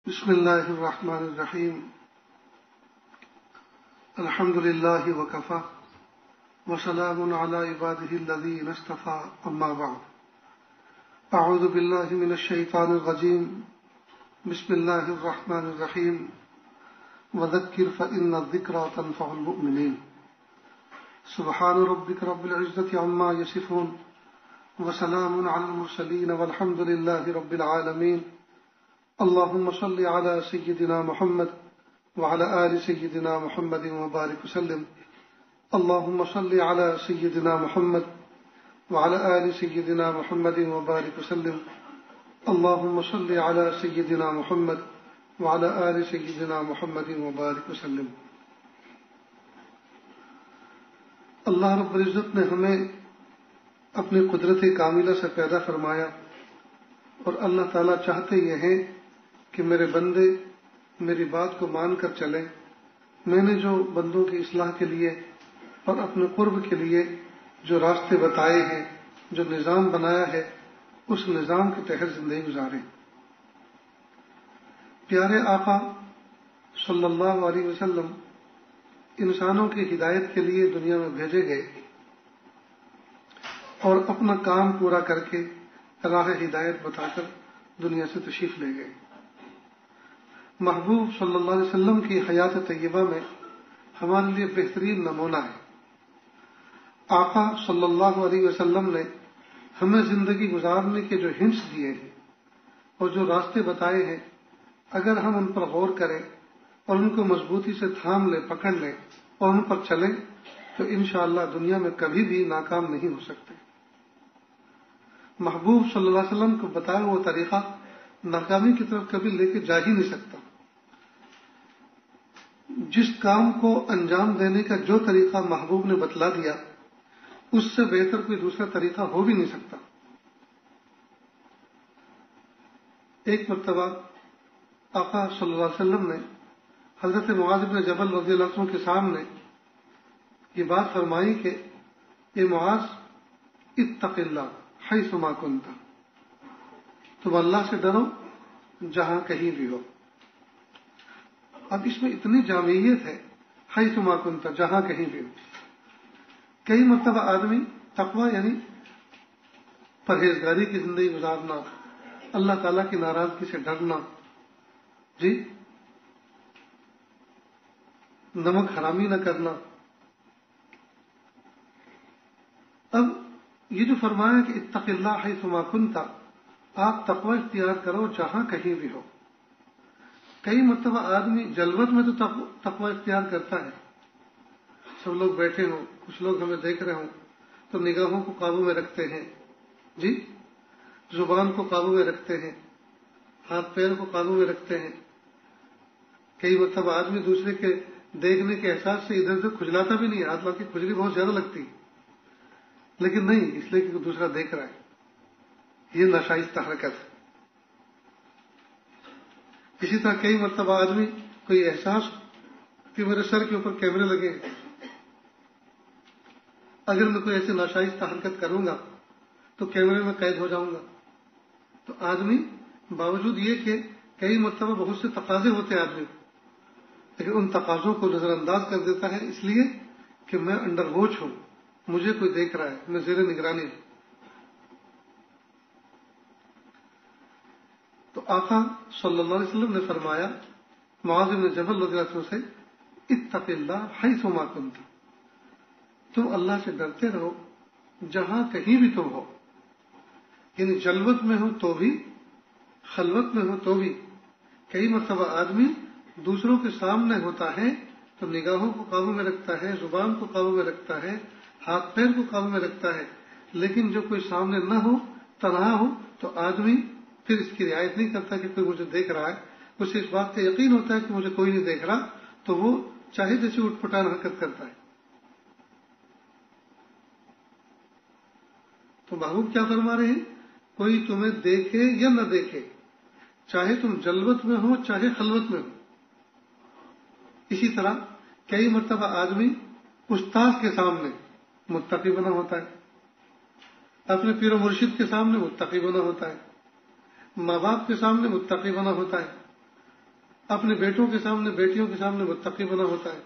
بسم اللہ الرحمن الرحیم الحمد للہ وکفی وسلام علی عبادہ الذین اصطفی اما بعد اعوذ باللہ من الشیطان الرجیم بسم اللہ الرحمن الرحیم وذکر فإن الذکرى تنفع المؤمنین سبحان ربک رب العزة عما یصفون وسلام علی المرسلین والحمد للہ رب العالمین اللهم صل على سيدنا محمد وعلى آل سيدنا محمد وبارك وسلم اللهم صل على سيدنا محمد وعلى آل سيدنا محمد وبارك وسلم اللهم صل على سيدنا محمد وعلى آل سيدنا محمد وبارك وسلم. اللہ رب العزت نے ہمیں اپنی قدرت کاملہ سے پیدا فرمایا اور اللہ تعالیٰ چاہتے یہ ہیں کہ میرے بندے میری بات کو مان کر چلیں. میں نے جو بندوں کی اصلاح کے لیے اور اپنے قرب کے لیے جو راستے بتائے ہیں، جو نظام بنایا ہے، اس نظام کے تحت زندگی گزاریں. پیارے آقا صلی اللہ علیہ وسلم انسانوں کی ہدایت کے لیے دنیا میں بھیجے گئے اور اپنا کام پورا کر کے راہ ہدایت بتا کر دنیا سے تشریف لے گئے. محبوب صلی اللہ علیہ وسلم کی حیات طیبہ میں ہمارے لیے بہترین نمونہ ہے. آقا صلی اللہ علیہ وسلم نے ہمیں زندگی گزارنے کے جو ہنٹس دیے ہیں اور جو راستے بتائے ہیں، اگر ہم ان پر غور کریں اور ان کو مضبوطی سے تھام لیں، پکڑ لیں اور ان پر چلیں تو انشاءاللہ دنیا میں کبھی بھی ناکام نہیں ہو سکتے. محبوب صلی اللہ علیہ وسلم کو بتایا وہ طریقہ ناکامی کی طرف کبھی لے کے جا ہی نہیں سکتا. جس کام کو انجام دینے کا جو طریقہ محبوب نے بتلا دیا، اس سے بہتر کوئی دوسرا طریقہ ہو بھی نہیں سکتا. ایک مرتبہ آقا صلی اللہ علیہ وسلم نے حضرت معاذ بن جبل رضی اللہ عنہ کے سامنے یہ بات فرمائی کہ اے معاذ اتق اللہ حیث ما کنت، تم اللہ سے ڈرو جہاں کہیں بھی ہو. اب اس میں اتنی جامعیت ہے، حیث ما کنت، جہاں کہیں بھی ہو. کئی مرتبہ آدمی تقوی یعنی پرہیزگاری کی زندگی گزارنا، اللہ تعالیٰ کی ناراضگی سے ڈرنا، جی نمک حرامی نہ کرنا. اب یہ جو فرمایا کہ اتق اللہ حیث ما کنت، آپ تقوی اختیار کرو جہاں کہیں بھی ہو. کئی مرتبہ آدمی جلوت میں تو تقوی اختیار کرتا ہے، سب لوگ بیٹھے ہوں، کچھ لوگ ہمیں دیکھ رہے ہوں تو نگاہوں کو قابو میں رکھتے ہیں، جی زبان کو قابو میں رکھتے ہیں، ہاتھ پیر کو قابو میں رکھتے ہیں. کئی مرتبہ آدمی دوسرے کے دیکھنے کے احساس سے ادھر سے کھجلاتا بھی نہیں ہے، ہاتھ کی کھجلی بہت زیادہ لگتی ہے، لیکن نہیں، اس لیے کہ دوسرا دیکھ رہا ہے. یہ ناشائستہ حرکت ہے. اسی طرح کئی مرتبہ آدمی کوئی احساس کہ میرے سر کے اوپر کیمرے لگے ہیں، اگر میں کوئی ایسی ناشائستہ حرکت کروں گا تو کیمرے میں قید ہو جاؤں گا. تو آدمی باوجود یہ کہ کئی مرتبہ بہت سے تقاضے ہوتے ہیں آدمی، لیکن ان تقاضوں کو نظر انداز کر دیتا ہے، اس لیے کہ میں انڈر واچ ہوں، مجھے کوئی دیکھ رہا ہے، میں زیر نگرانی ہوں. تو آقا صلی اللہ علیہ وسلم نے فرمایا معاذ بن جبل رضی اللہ عنہ سے، اتق اللہ حیث ما کنت، تم اللہ سے ڈرتے رہو جہاں کہیں بھی تم ہو. یعنی جلوت میں ہو تو بھی، خلوت میں ہو تو بھی. کئی مرتبہ آدمی دوسروں کے سامنے ہوتا ہے تو نگاہوں کو قابو میں رکھتا ہے، زبان کو قابو میں رکھتا ہے، ہاتھ پیر کو قابو میں رکھتا ہے، لیکن جو کوئی سامنے نہ ہو، تنہا ہو، تو آدمی پھر اس کی رعایت نہیں کرتا کہ کوئی مجھے دیکھ رہا ہے. اسے اس بات کا یقین ہوتا ہے کہ مجھے کوئی نہیں دیکھ رہا، تو وہ چاہے جیسے اٹھ پٹان حرکت کرتا ہے. تو محبوب کیا فرما رہے ہیں؟ کوئی تمہیں دیکھے یا نہ دیکھے، چاہے تم جلوت میں ہو چاہے خلوت میں ہو. اسی طرح کئی مرتبہ آدمی استاد کے سامنے متقی بنا ہوتا ہے، اپنے پیر و مرشد کے سامنے متقی بنا ہوتا ہے، ماں باپ کے سامنے متقی بنا ہوتا ہے، اپنے بیٹوں کے سامنے بیٹیوں کے سامنے متقی بنا ہوتا ہے،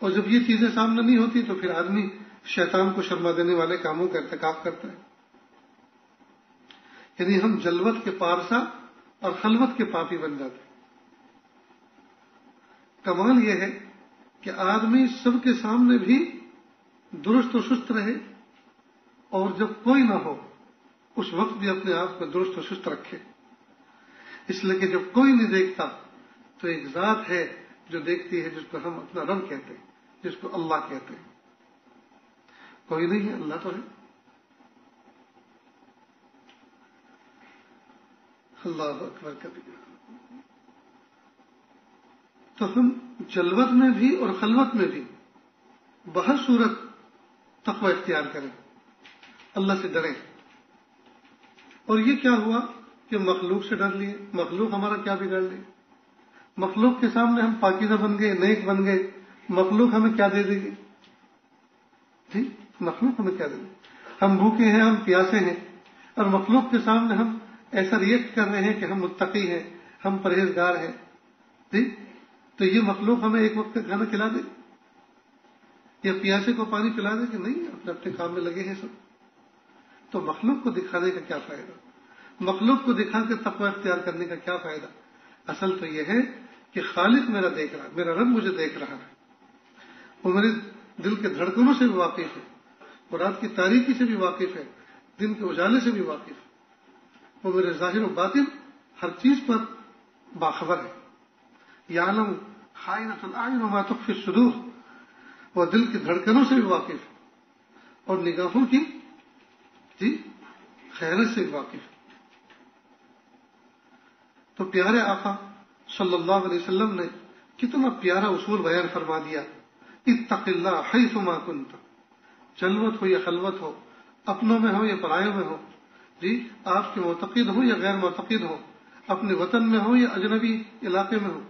اور جب یہ چیزیں سامنے نہیں ہوتی تو پھر آدمی شیطان کو شرما دینے والے کاموں کا ارتکاب کرتا ہے. یعنی ہم جلوت کے پارسا اور خلوت کے پاپی بن جاتے ہیں. کمال یہ ہے کہ آدمی سب کے سامنے بھی درست و سست رہے، اور جب کوئی نہ ہو اس وقت بھی اپنے آپ کو درست و سست رکھے. اس لیے کہ جب کوئی نہیں دیکھتا تو ایک ذات ہے جو دیکھتی ہے، جس کو ہم اپنا رب کہتے ہیں، جس کو اللہ کہتے ہیں. کوئی نہیں ہے، اللہ تو ہے. اللہ اکبر کبیر. تو ہم جلوت میں بھی اور خلوت میں بھی بہر صورت تقوی اختیار کریں، اللہ سے ڈریں. اور یہ کیا ہوا کہ مخلوق سے ڈر لیے. مخلوق ہمارا کیا بگاڑ لی؟ مخلوق کے سامنے ہم پاکیزہ بن گئے، نیک بن گئے. مخلوق ہمیں کیا دے دے گی؟ جی، مخلوق ہمیں کیا دے گی؟ ہم بھوکے ہیں، ہم پیاسے ہیں، اور مخلوق کے سامنے ہم ایسا ریئیکٹ کر رہے ہیں کہ ہم متقی ہیں، ہم پرہیزگار ہیں. جی، تو یہ مخلوق ہمیں ایک وقت کا کھانا کھلا دے یا پیاسے کو پانی پلا دے کہ نہیں؟ اپنے اپنے کام میں لگے ہیں سب. تو مخلوق کو دکھانے کا کیا فائدہ؟ مخلوق کو دکھا کے تقوی اختیار کرنے کا کیا فائدہ؟ اصل تو یہ ہے کہ خالق میرا دیکھ رہا ہے، میرا رب مجھے دیکھ رہا ہے. وہ میرے دل کے دھڑکنوں سے بھی واقف ہے، اور رات کی تاریکی سے بھی واقف ہے، دن کے اجالے سے بھی واقف ہے. وہ میرے ظاہر و باطن ہر چیز پر باخبر ہے. یعلم خائنۃ الاعین وما تخفی الصدور. وہ دل کی دھڑکنوں سے بھی واقف ہے اور نگاہوں کی خیانت سے بھی واقف ہے. تو پیارے آقا صلی اللہ علیہ وسلم نے کتنا پیارا اصول بیان فرما دیا. اتق اللہ حیثما کنت. جلوت ہو یا خلوت ہو، اپنوں میں ہو یا پرایوں میں ہو، جی، آپ کے معتقد ہو یا غیر معتقد ہو، اپنے وطن میں ہو یا اجنبی علاقے میں ہو.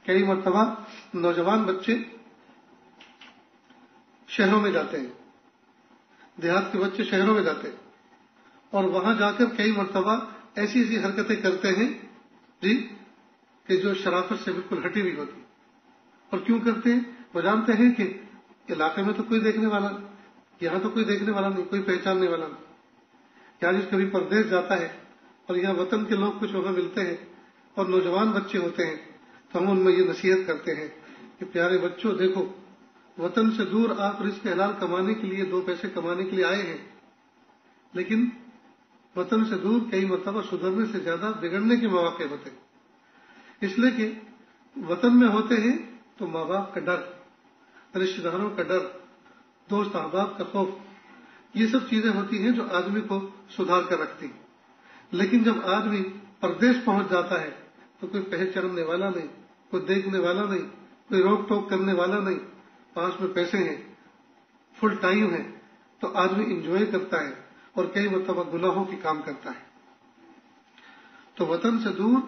کئی مرتبہ نوجوان بچے شہروں میں جاتے ہیں، دیہات کے بچے شہروں میں جاتے ہیں، اور وہاں جا کر کئی مرتبہ ایسی ایسی حرکتیں کرتے ہیں جی کہ جو شرافت سے بالکل ہٹی ہوئی ہوتی. اور کیوں کرتے ہیں؟ وہ جانتے ہیں کہ علاقے میں تو کوئی دیکھنے والا نہیں، یہاں تو کوئی دیکھنے والا نہیں، کوئی پہچاننے والا نہیں. یہاں جس کبھی پردیس جاتا ہے اور یہاں وطن کے لوگ کچھ وہاں ملتے ہیں اور نوجوان بچے ہوتے ہیں، تو ہم ان میں یہ نصیحت کرتے ہیں کہ پیارے بچوں، دیکھو، وطن سے دور آپ رزق حلال کمانے کے لیے، 2 پیسے کمانے کے لیے آئے ہیں، لیکن وطن سے دور کئی مرتبہ سدھرنے سے زیادہ بگڑنے کے مواقع ہوتے ہیں. اس لیے کہ وطن میں ہوتے ہیں تو ماں باپ کا ڈر، رشتہ داروں کا ڈر، دوست احباب کا خوف، یہ سب چیزیں ہوتی ہیں جو آدمی کو سدھار کر رکھتی ہیں. لیکن جب آدمی پردیس پہنچ جاتا ہے تو کوئی پہچاننے والا نہیں، کوئی دیکھنے والا نہیں، کوئی روک ٹوک کرنے والا نہیں، پاس میں پیسے ہیں، فل ٹائم ہے، تو آدمی انجوائے کرتا ہے اور کئی مرتبہ گناہوں کی کام کرتا ہے. تو وطن سے دور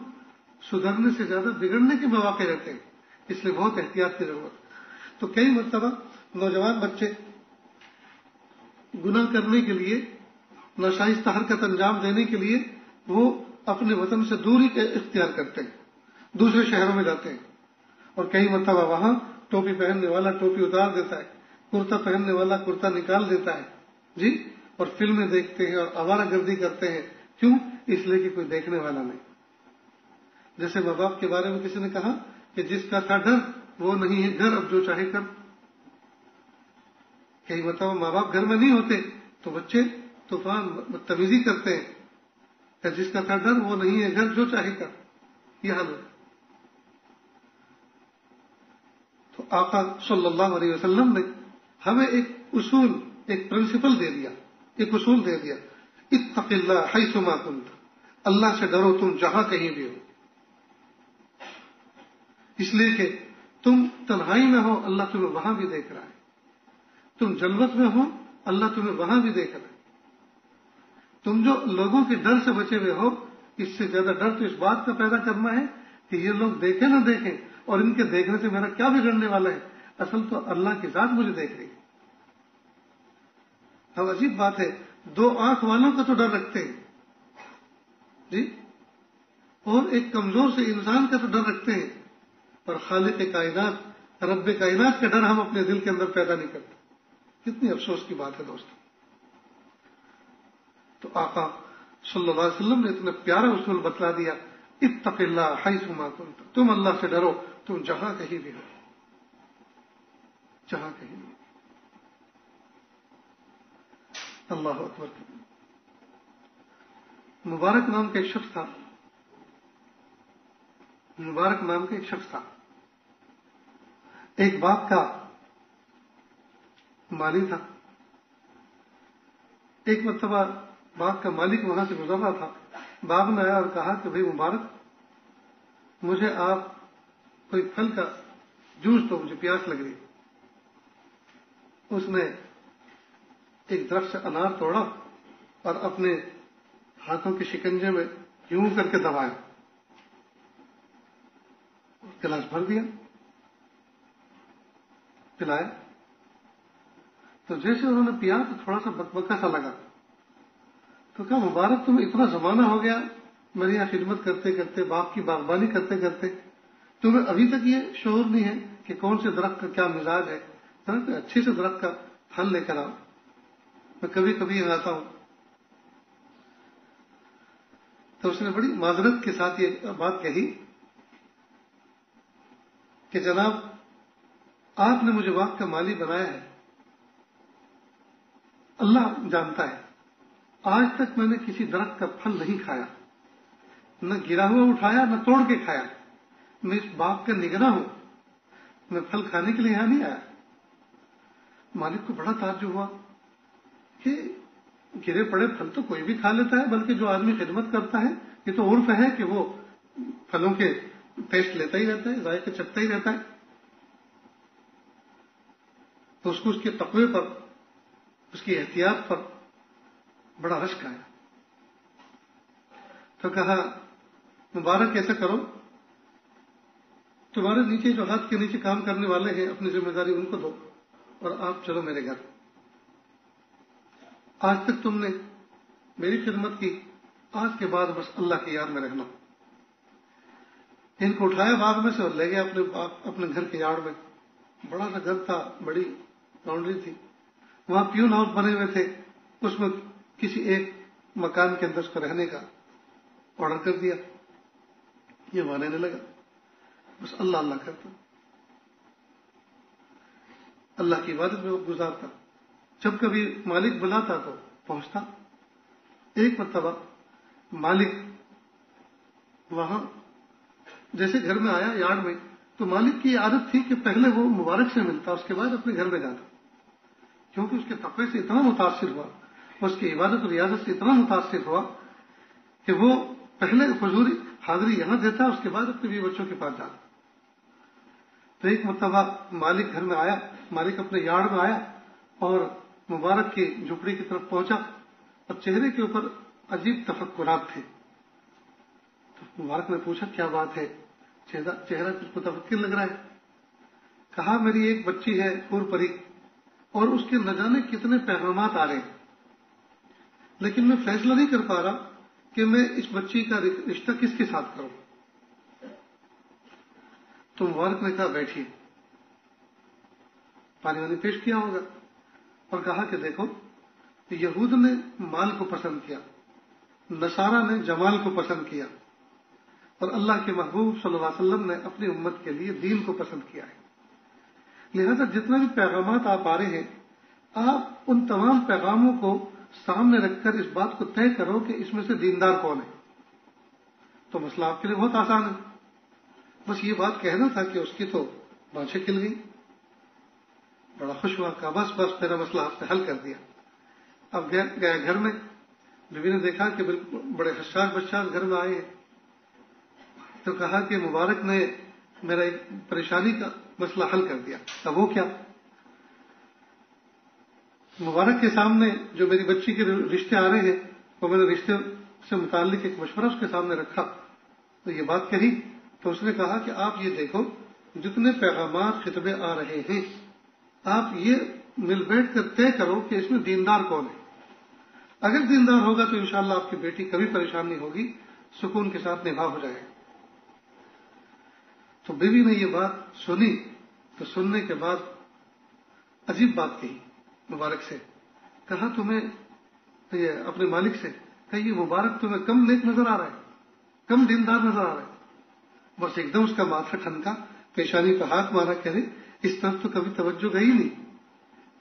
سدھرنے سے زیادہ بگڑنے کے مواقع رہتے ہیں، اس لیے بہت احتیاط کی ضرورت. تو کئی مرتبہ نوجوان بچے گناہ کرنے کے لیے، ناشائستہ حرکت انجام دینے کے لیے وہ اپنے وطن سے دوری اختیار کرتے ہیں، دوسرے شہروں میں جاتے ہیں، اور کئی مرتبہ وہاں ٹوپی پہننے والا ٹوپی اتار دیتا ہے، کرتا پہننے والا کرتا نکال دیتا ہے جی، اور فلمیں دیکھتے ہیں اور آوارہ گردی کرتے ہیں. کیوں؟ اس لیے کہ کوئی دیکھنے والا نہیں. جیسے ماں باپ کے بارے میں کسی نے کہا کہ جس کا تھا ڈر وہ نہیں ہے گھر، اب جو چاہے کر. کئی مرتبہ ماں باپ گھر میں نہیں ہوتے تو بچے طوفان بدتمیزی کرتے ہیں کہ جس کا تھا ڈر وہ نہیں ہے گھر، جو چاہے کر. یہ حال ہے. تو آقا صلی اللہ علیہ وسلم نے ہمیں ایک اصول، ایک پرنسپل دے دیا، ایک اصول دے دیا. اتق اللہ حیثما کنت. اللہ سے ڈرو تم جہاں کہیں بھی ہو. اس لیے کہ تم تنہائی میں ہو، اللہ تمہیں وہاں بھی دیکھ رہا ہے. تم جلوت میں ہو، اللہ تمہیں وہاں بھی دیکھ رہا ہے. تم جو لوگوں کے ڈر سے بچے ہوئے ہو، اس سے زیادہ ڈر تو اس بات کا پیدا کرنا ہے کہ یہ لوگ دیکھیں نہ دیکھیں، اور ان کے دیکھنے سے میرا کیا بگڑنے والا ہے. اصل تو اللہ کی ذات مجھے دیکھ رہی ہے. اب عجیب بات ہے، 2 آنکھ والوں کا تو ڈر رکھتے ہیں جی، اور ایک کمزور سے انسان کا تو ڈر رکھتے ہیں، اور خالق کائنات رب کائنات کا ڈر ہم اپنے دل کے اندر پیدا نہیں کرتے. کتنی افسوس کی بات ہے دوستو. تو آقا صلی اللہ علیہ وسلم نے اتنا پیارا اصول بتلا دیا، اتق اللہ حیث ما کنت، تم اللہ سے ڈرو تم جہاں کہیں بھی ہو، جہاں کہیں بھی. اللہ اکبر. مبارک نام کا ایک شخص تھا، مبارک نام کا ایک شخص تھا، ایک باغ کا مالی تھا. ایک مرتبہ باغ کا مالک وہاں سے گزر رہا تھا. باغ میں آیا اور کہا کہ بھئی مبارک، مجھے آپ کوئی پھل کا جوس دو، مجھے پیاس لگ رہی. اس نے ایک درخت سے انار توڑا اور اپنے ہاتھوں کے شکنجے میں یوں کر کے دبایا، گلاس بھر دیا، پلایا. تو جیسے انہوں نے پیا تو تھوڑا سا بکبکا سا لگا. تو کہا مبارک تم اتنا زمانہ ہو گیا میری یہاں خدمت کرتے کرتے، باغ کی باغبانی کرتے کرتے، تمہیں ابھی تک یہ شعور نہیں ہے کہ کون سے درخت کا کیا مزاج ہے؟ اچھے سے درخت کا پھل لے کر آؤ، میں کبھی کبھی یہاں آتا ہوں. تو اس نے بڑی معذرت کے ساتھ یہ بات کہی کہ جناب آپ نے مجھے باغ کا مالی بنایا ہے، اللہ جانتا ہے آج تک میں نے کسی درخت کا پھل نہیں کھایا، نہ گرا ہوا اٹھایا نہ توڑ کے کھایا. میں اس باغ کا نگراں ہوں، میں پھل کھانے کے لیے یہاں نہیں آیا. مالک کو بڑا تعجب ہوا کہ گرے پڑے پھل تو کوئی بھی کھا لیتا ہے، بلکہ جو آدمی خدمت کرتا ہے یہ تو عرف ہے کہ وہ پھلوں کے ٹیسٹ لیتا ہی رہتا ہے، ذائقہ چکھتا ہی رہتا ہے. تو اس کو اس کے تقوی پر، اس کی احتیاط پر بڑا رشک آیا. تو کہا مبارک ایسا کرو، تمہارے نیچے جو ہاتھ کے نیچے کام کرنے والے ہیں اپنی ذمہ داری ان کو دو اور آپ چلو میرے گھر. آج تک تم نے میری خدمت کی، آج کے بعد بس اللہ کی یاد میں رہنا. ان کو اٹھایا باغ میں سے اور لے گیا اپنے گھر کے یارڈ میں. بڑا سا گھر تھا، بڑی باؤنڈری تھی، وہاں پیون ہاؤس بنے ہوئے تھے. اس میں کسی ایک مکان کے اندر اس کو رہنے کا آرڈر کر دیا. یہ وہاں رہنے لگا، بس اللہ اللہ کرتا، اللہ کی عبادت میں وہ گزارتا. جب کبھی مالک بلاتا تو پہنچتا. ایک مرتبہ مالک وہاں جیسے گھر میں آیا یارڈ میں، تو مالک کی عادت تھی کہ پہلے وہ مبارک سے ملتا، اس کے بعد اپنے گھر میں جاتا، کیونکہ اس کے تقوی سے اتنا متاثر ہوا، اس کی عبادت و ریاضت سے اتنا متاثر ہوا کہ وہ پہلے حضوری حاضری یہاں دیتا، اس کے بعد اپنے بیوی بچوں کے پاس جاتا. تو ایک مرتبہ مالک گھر میں آیا، مالک اپنے یارڈ میں آیا اور مبارک کی جھپڑی کی طرف پہنچا اور چہرے کے اوپر عجیب تفکرات تھے. تو مبارک نے پوچھا کیا بات ہے، چہرہ کچھ متفکر لگ رہا ہے. کہا میری ایک بچی ہے حور پری اور اس کے نہ جانے کتنے پیغامات آ رہے ہیں، لیکن میں فیصلہ نہیں کر پا رہا کہ میں اس بچی کا رشتہ کس کے ساتھ کروں. تو مبارک نے کہا بیٹھیے، پانی وانی پیش کیا ہوگا اور کہا کہ دیکھو یہود نے مال کو پسند کیا، نصارہ نے جمال کو پسند کیا، اور اللہ کے محبوب صلی اللہ علیہ وسلم نے اپنی امت کے لیے دین کو پسند کیا ہے. لہذا جتنے بھی پیغامات آپ آ رہے ہیں، آپ ان تمام پیغاموں کو سامنے رکھ کر اس بات کو طے کرو کہ اس میں سے دیندار کون ہے. تو مسئلہ آپ کے لیے بہت آسان ہے، بس یہ بات کہنا تھا کہ اس کی تو بانچیں کھل گئی. بڑا خوش ہوا، کہا بس بس میرا مسئلہ آپ نے حل کر دیا. اب گیا گھر میں، بیوی نے دیکھا کہ بالکل بڑے حساس بچاس گھر میں آئے ہیں، تو کہا کہ مبارک نے میرا ایک پریشانی کا مسئلہ حل کر دیا. اب وہ کیا؟ مبارک کے سامنے جو میری بچی کے رشتے آ رہے ہیں، وہ میں نے رشتے سے متعلق ایک مشورہ اس کے سامنے رکھا تو یہ بات کہی. تو اس نے کہا کہ آپ یہ دیکھو جتنے پیغامات خطبے آ رہے ہیں، آپ یہ مل بیٹھ کر طے کرو کہ اس میں دیندار کون ہے. اگر دیندار ہوگا تو انشاءاللہ آپ کی بیٹی کبھی پریشان نہیں ہوگی، سکون کے ساتھ نکاح ہو جائے. تو بیوی نے یہ بات سنی تو سننے کے بعد عجیب بات کہی مبارک سے. کہا تمہیں یہ اپنے مالک سے کہ یہ مبارک تمہیں کم نیک نظر آ رہا ہے, کم دیندار نظر آ رہا ہے. بس ایک دم اس کا ماتھا ٹھنکا, پیشانی پہ ہاتھ مارا, کہہ رہے اس طرف تو کبھی توجہ گئی نہیں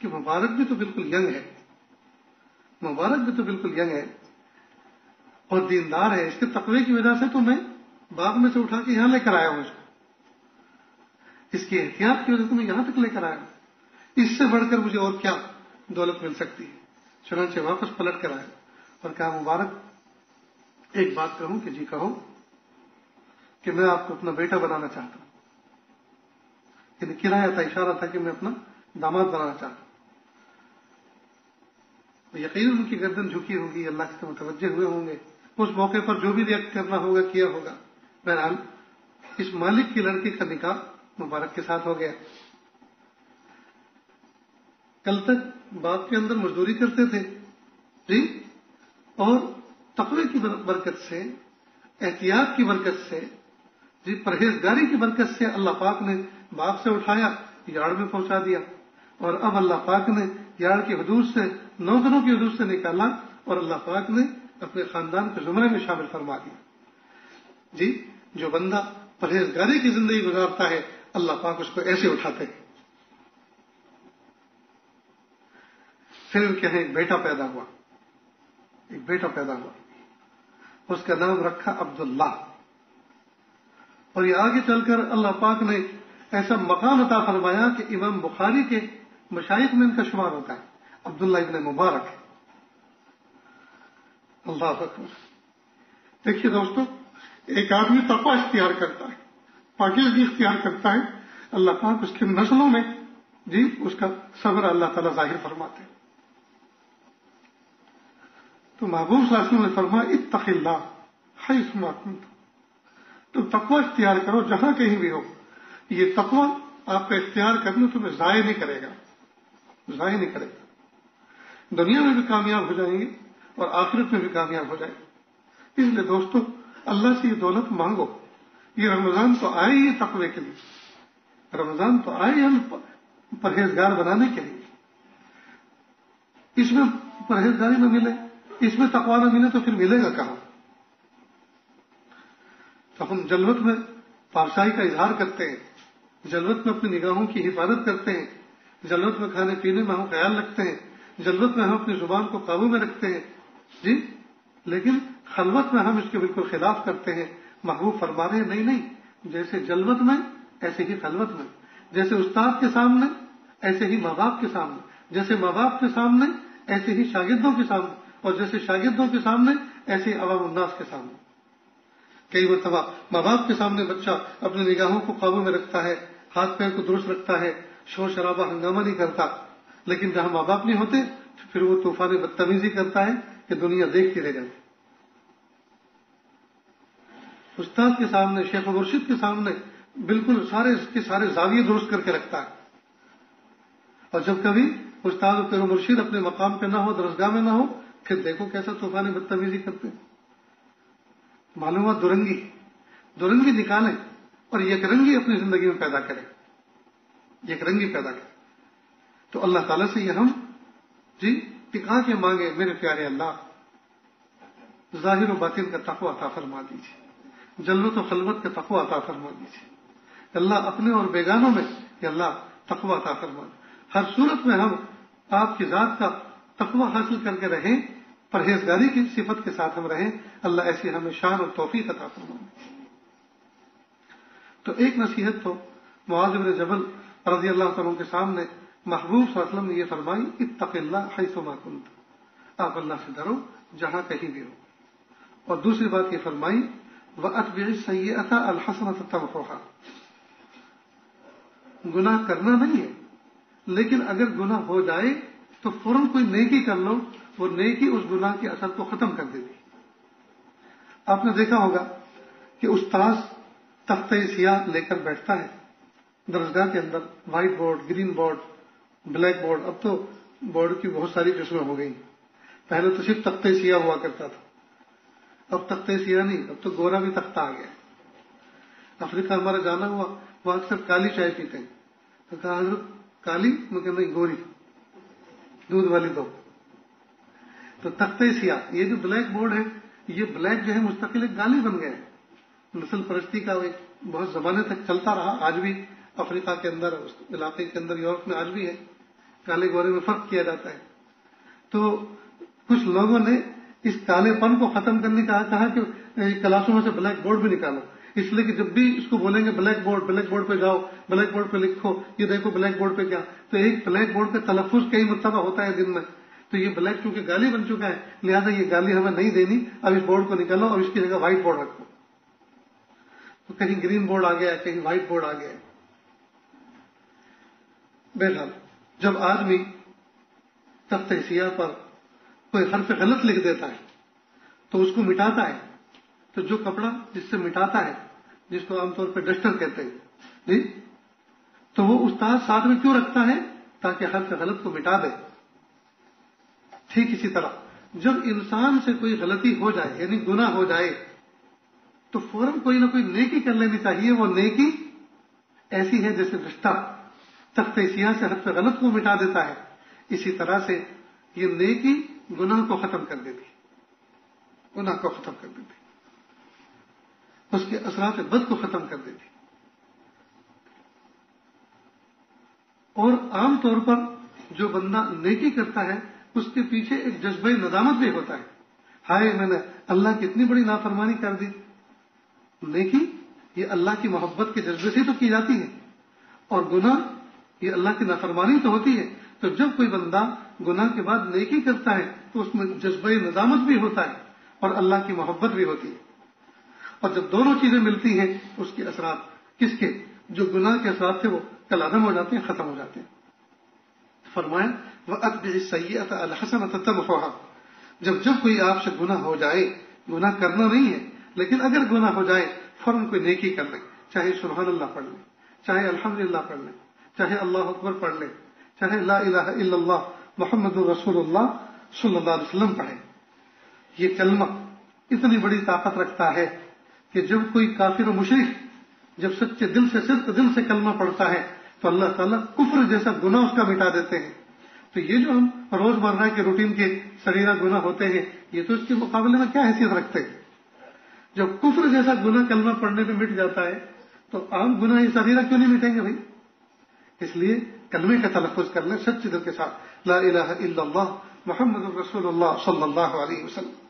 کہ مبارک بھی تو بالکل ینگ ہے, مبارک بھی تو بالکل ینگ ہے اور دیندار ہے. اس کے تقوی کی وجہ سے تو میں باغ میں سے اٹھا کے یہاں لے کر آیا ہوں, اس کی احتیاط کی وجہ سے میں یہاں تک لے کر آیا ہوں. اس سے بڑھ کر مجھے اور کیا دولت مل سکتی ہے. چنانچہ واپس پلٹ کر آیا اور کہا مبارک ایک بات کہوں کہ جی کہو, کہ میں آپ کو اپنا بیٹا بنانا چاہتا ہوں. یعنی کنایا تھا, اشارہ تھا کہ میں اپنا داماد بنانا چاہتا ہوں. یقیناً ان کی گردن جھکی ہوگی, اللہ سے متوجہ ہوئے ہوں گے. اس موقع پر جو بھی ریئیکٹ کرنا ہوگا کیا ہوگا. بہرحال اس مالک کی لڑکی کا نکاح مبارک کے ساتھ ہو گیا. کل تک باپ کے اندر مزدوری کرتے تھے جی, اور تقوی کی برکت سے, احتیاط کی برکت سے جی, پرہیزگاری کی برکت سے اللہ پاک نے باپ سے اٹھایا, یاڑ میں پہنچا دیا, اور اب اللہ پاک نے یاڑ کی حدود سے 9 دنوں کی حدود سے نکالا اور اللہ پاک نے اپنے خاندان کے زمرے میں شامل فرما دیا. جی جو بندہ پرہیزگاری کی زندگی گزارتا ہے اللہ پاک اس کو ایسے اٹھاتے ہیں. پھر کیا ہے, ایک بیٹا پیدا ہوا, ایک بیٹا پیدا ہوا, اس کا نام رکھا عبداللہ. اور یہ آگے چل کر اللہ پاک نے ایسا مقام عطا فرمایا کہ امام بخاری کے مشائخ میں ان کا شمار ہوتا ہے, عبداللہ ابن مبارک. اللہ اکبر. دیکھیے دوستو, ایک آدمی تقوی اختیار کرتا ہے, پاکیزگی اختیار کرتا ہے, اللہ پاک اس کی نسلوں میں جی اس کا صبر اللہ تعالیٰ ظاہر فرماتے ہیں. تو محبوب صلی اللہ علیہ وسلم نے فرمایا اتق اللہ حیث ما کنت, تم تقوی اختیار کرو جہاں کہیں بھی ہو. یہ تقوی آپ کا اختیار کرنا تمہیں ضائع نہیں کرے گا, ضائع نہیں کرے گا. دنیا میں بھی کامیاب ہو جائیں گے اور آخرت میں بھی کامیاب ہو جائیں گے. اس لیے دوستو اللہ سے یہ دولت مانگو. یہ رمضان تو آئے ہی تقوی کے لیے, رمضان تو آئے ہم پرہیزگار بنانے کے لیے. اس میں پرہیزگاری نہ ملے, اس میں تقوی نہ ملے تو پھر ملے گا کہاں. تو ہم جلوت میں پارسائی کا اظہار کرتے ہیں, جلوت میں اپنی نگاہوں کی حفاظت کرتے ہیں, جلوت میں کھانے پینے میں ہم خیال رکھتے ہیں, جلوت میں ہم اپنی زبان کو قابو میں رکھتے ہیں جی, لیکن خلوت میں ہم اس کے بالکل خلاف کرتے ہیں. محبوب فرما رہے ہیں نہیں نہیں, جیسے جلوت میں ایسے ہی خلوت میں, جیسے استاد کے سامنے ایسے ہی ماں باپ کے سامنے, جیسے ماں باپ کے سامنے ایسے ہی شاگردوں کے سامنے, اور جیسے شاگردوں کے سامنے ایسے ہی عوام الناس کے سامنے. کئی مرتبہ ماں باپ کے سامنے بچہ اپنی نگاہوں کو قابو میں رکھتا ہے, ہاتھ پیر کو درست رکھتا ہے, شور شرابہ ہنگامہ نہیں کرتا, لیکن جہاں ماں باپ نہیں ہوتے پھر وہ طوفان بدتمیزی کرتا ہے کہ دنیا دیکھتی رہ جاتی. استاد کے سامنے, شیخ و مرشد کے سامنے بالکل سارے زاویے درست کر کے رکھتا ہے, اور جب کبھی استاد و پیر و مرشد اپنے مقام پہ نہ ہو, درسگاہ میں نہ ہو, پھر دیکھو کیسا طوفان بدتمیزی کرتے ہیں. معلوم ہوا درنگی نکالیں اور یک رنگی اپنی زندگی میں پیدا کریں, یک رنگی پیدا کریں. تو اللہ تعالیٰ سے یہ ہم جی ٹکا کے مانگے, میرے پیارے اللہ ظاہر و باطن کا تقوی عطا فرما دیجیے, جلوت و خلوت کا تقوی عطا فرما دیجیے. اللہ اپنے اور بیگانوں میں کہ اللہ تقوی عطا فرما. ہر صورت میں ہم آپ کی ذات کا تقوی حاصل کر کے رہیں, پرہیزگاری کی صفت کے ساتھ ہم رہیں. اللہ ایسی ہمیں شان اور توفیق عطا فرمائے. تو ایک نصیحت تو معاذ بن جبل رضی اللہ تعالیٰ کے سامنے محبوب صلی اللہ علیہ وسلم نے یہ فرمائی اتق اللہ حیث ما کنت, آپ اللہ سے ڈرو جہاں کہیں بھی ہو. اور دوسری بات یہ فرمائی وَأَتْبِعِ السَّيِّئَةَ الْحَسَنَةَ تَمْحُوهَا, گناہ کرنا نہیں ہے, لیکن اگر گناہ ہو جائے تو فوراً کوئی نیکی کر لو, وہ نیکی اس گناہ کے اثر کو ختم کر دیتی. آپ نے دیکھا ہوگا کہ استاذ تختہ سیاہ لے کر بیٹھتا ہے درسگاہ کے اندر, white board, green board, black board, اب تو بورڈ کی بہت ساری قسمیں ہو گئی. پہلے تو صرف تختہ سیاہ ہوا کرتا تھا, اب تختہ سیاہ نہیں, اب تو گورا بھی تختہ آ گیا. افریقہ ہمارا جانا ہوا، وہاں اکثر کالی چائے پیتے ہیں، تو کہا حضرت کالی؟ میں کہ نہیں، گوری، دودھ والی دو۔ تو تختہ سیاہ، یہ جو بلیک بورڈ ہے، یہ بلیک جو ہے مستقل ایک گالی بن گیا ہے، نسل پرستی کا ایک بہت زمانے تک چلتا رہا، آج بھی افریقہ کے اندر، اس علاقے کے اندر، یورپ میں آج بھی ہے، کالے گورے میں فرق کیا جاتا ہے۔ تو کچھ لوگوں نے اس کالے پن کو ختم کرنے کا کہا کہ کلاسوں میں سے بلیک بورڈ بھی نکالو، اس لیے کہ جب بھی اس کو بولیں گے بلیک بورڈ پہ جاؤ، بلیک بورڈ پہ لکھو، یہ دیکھو بلیک بورڈ پہ کیا، تو ایک بلیک بورڈ کا تلفظ کئی مرتبہ ہوتا ہے دن میں، تو یہ بلیک چونکہ گالی بن چکا ہے، لہذا یہ گالی ہمیں نہیں دینی، اب اس بورڈ کو نکالو اور اس کی جگہ وائٹ بورڈ رکھو۔ تو کہیں گرین بورڈ آ گیا، کہیں وائٹ بورڈ آ گیا۔ بہرحال جب آدمی تختہ سیاہ پر کوئی حرف غلط لکھ دیتا ہے تو اس کو مٹاتا ہے، تو جو کپڑا جس سے مٹاتا ہے، جس کو عام طور پہ ڈسٹر کہتے ہیں جی، تو وہ استاد ساتھ میں کیوں رکھتا ہے؟ تاکہ حرف غلط کو مٹا دے۔ ٹھیک اسی طرح جب انسان سے کوئی غلطی ہو جائے، یعنی گناہ ہو جائے، تو فوراً کوئی نہ کوئی نیکی کر لینی چاہیے۔ وہ نیکی ایسی ہے جیسے ڈسٹر تختہ سیاہ سے حرف غلط کو مٹا دیتا ہے، اسی طرح سے یہ نیکی گناہ کو ختم کر دیتی، گناہ کو ختم کر دیتی، اس کے اثرات بد کو ختم کر دیتی۔ اور عام طور پر جو بندہ نیکی کرتا ہے اس کے پیچھے ایک جذبہ ندامت بھی ہوتا ہے، ہائے میں نے اللہ کی اتنی بڑی نافرمانی کر دی۔ نیکی یہ اللہ کی محبت کے جذبے سے تو کی جاتی ہے، اور گناہ یہ اللہ کی نافرمانی تو ہوتی ہے۔ تو جب کوئی بندہ گناہ کے بعد نیکی کرتا ہے تو اس میں جذبہ ندامت بھی ہوتا ہے اور اللہ کی محبت بھی ہوتی ہے، اور جب دونوں چیزیں ملتی ہیں اس کے اثرات کس کے؟ جو گناہ کے اثرات تھے وہ کل عدم ہو جاتے ہیں، ختم ہو جاتے ہیں۔ فرمایا وَأَتْبِعِ السَّيِّئَةَ الْحَسَنَةَ تَمْحُوهَا، جب کوئی آپ سے گناہ ہو جائے، گناہ کرنا نہیں ہے لیکن اگر گناہ ہو جائے فوراً کوئی نیکی کر لیں، چاہے سبحان اللہ پڑھ لیں، چاہے الحمدللہ پڑھ لیں، چاہے اللہ اکبر پڑھ لیں، چاہے لا الہ الا اللہ محمد رسول اللہ صلی اللہ علیہ وسلم پڑھیں۔ یہ کلمہ اتنی بڑی طاقت رکھتا ہے کہ جب کوئی کافر و مشرک جب سچے دل سے صدق دل سے کلمہ پڑھتا ہے تو اللہ تعالیٰ کفر جیسا گناہ اس کا مٹا دیتے ہیں۔ تو یہ جو ہم روزمرہ کے روٹین کے صغیرہ گناہ ہوتے ہیں، یہ تو اس کے مقابلے میں کیا حیثیت رکھتے ہیں؟ جب کفر جیسا گناہ کلمہ پڑھنے پہ مٹ جاتا ہے تو عام گناہ یہ صغیرہ کیوں نہیں مٹیں گے بھائی؟ اس لیے کلمے کا تلفظ کر لیں سچے دل کے ساتھ، لا الہ الا اللہ محمد رسول اللہ صلی اللہ علیہ وسلم۔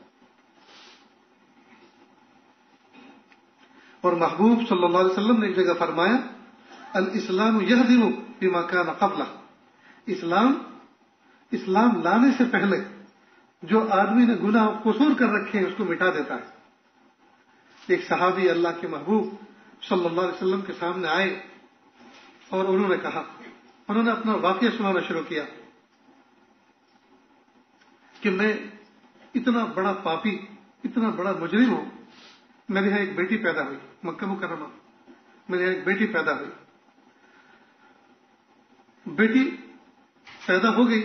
اور محبوب صلی اللہ علیہ وسلم نے ایک جگہ فرمایا الاسلام یہدم بما کان قبلہ، اسلام لانے سے پہلے جو آدمی نے گناہ قصور کر رکھے ہیں اس کو مٹا دیتا ہے۔ ایک صحابی اللہ کے محبوب صلی اللہ علیہ وسلم کے سامنے آئے اور انہوں نے کہا، انہوں نے اپنا واقعہ سنانا شروع کیا کہ میں اتنا بڑا پاپی، اتنا بڑا مجرم ہوں، میرے یہاں ایک بیٹی پیدا ہوئی، مکہ مکرمہ میرے یہاں ایک بیٹی پیدا ہوئی، بیٹی پیدا ہو گئی۔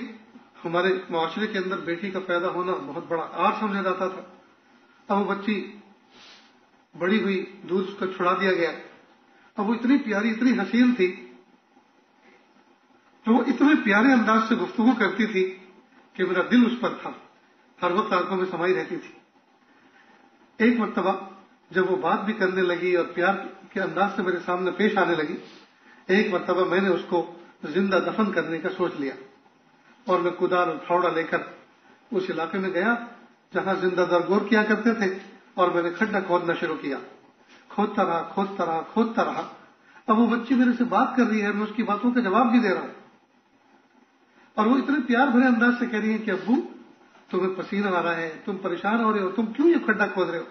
ہمارے معاشرے کے اندر بیٹی کا پیدا ہونا بہت بڑا آر سمجھا جاتا تھا۔ اب وہ بچی بڑی ہوئی، دودھ اس کو چھڑا دیا گیا، اب وہ اتنی پیاری، اتنی حسین تھی، تو وہ اتنے پیارے انداز سے گفتگو کرتی تھی کہ میرا دل اس پر تھا، ہر وقت آنکھوں میں سمائی رہتی تھی۔ ایک مرتبہ جب وہ بات بھی کرنے لگی اور پیار کے انداز سے میرے سامنے پیش آنے لگی، ایک مرتبہ میں نے اس کو زندہ دفن کرنے کا سوچ لیا اور میں کدال اور پھاوڑا لے کر اس علاقے میں گیا جہاں زندہ درگور کیا کرتے تھے، اور میں نے کھڈا کھودنا شروع کیا، کھودتا رہا۔ اب وہ بچی میرے سے بات کر رہی ہے، میں اس کی باتوں کا جواب بھی دے رہا ہوں، اور وہ اتنے پیار بھرے انداز سے کہہ رہی ہے کہ ابو تمہیں پسینہ آ رہا ہے، تم پریشان ہو رہے ہو، تم کیوں یہ کھڈا کھود رہے ہو؟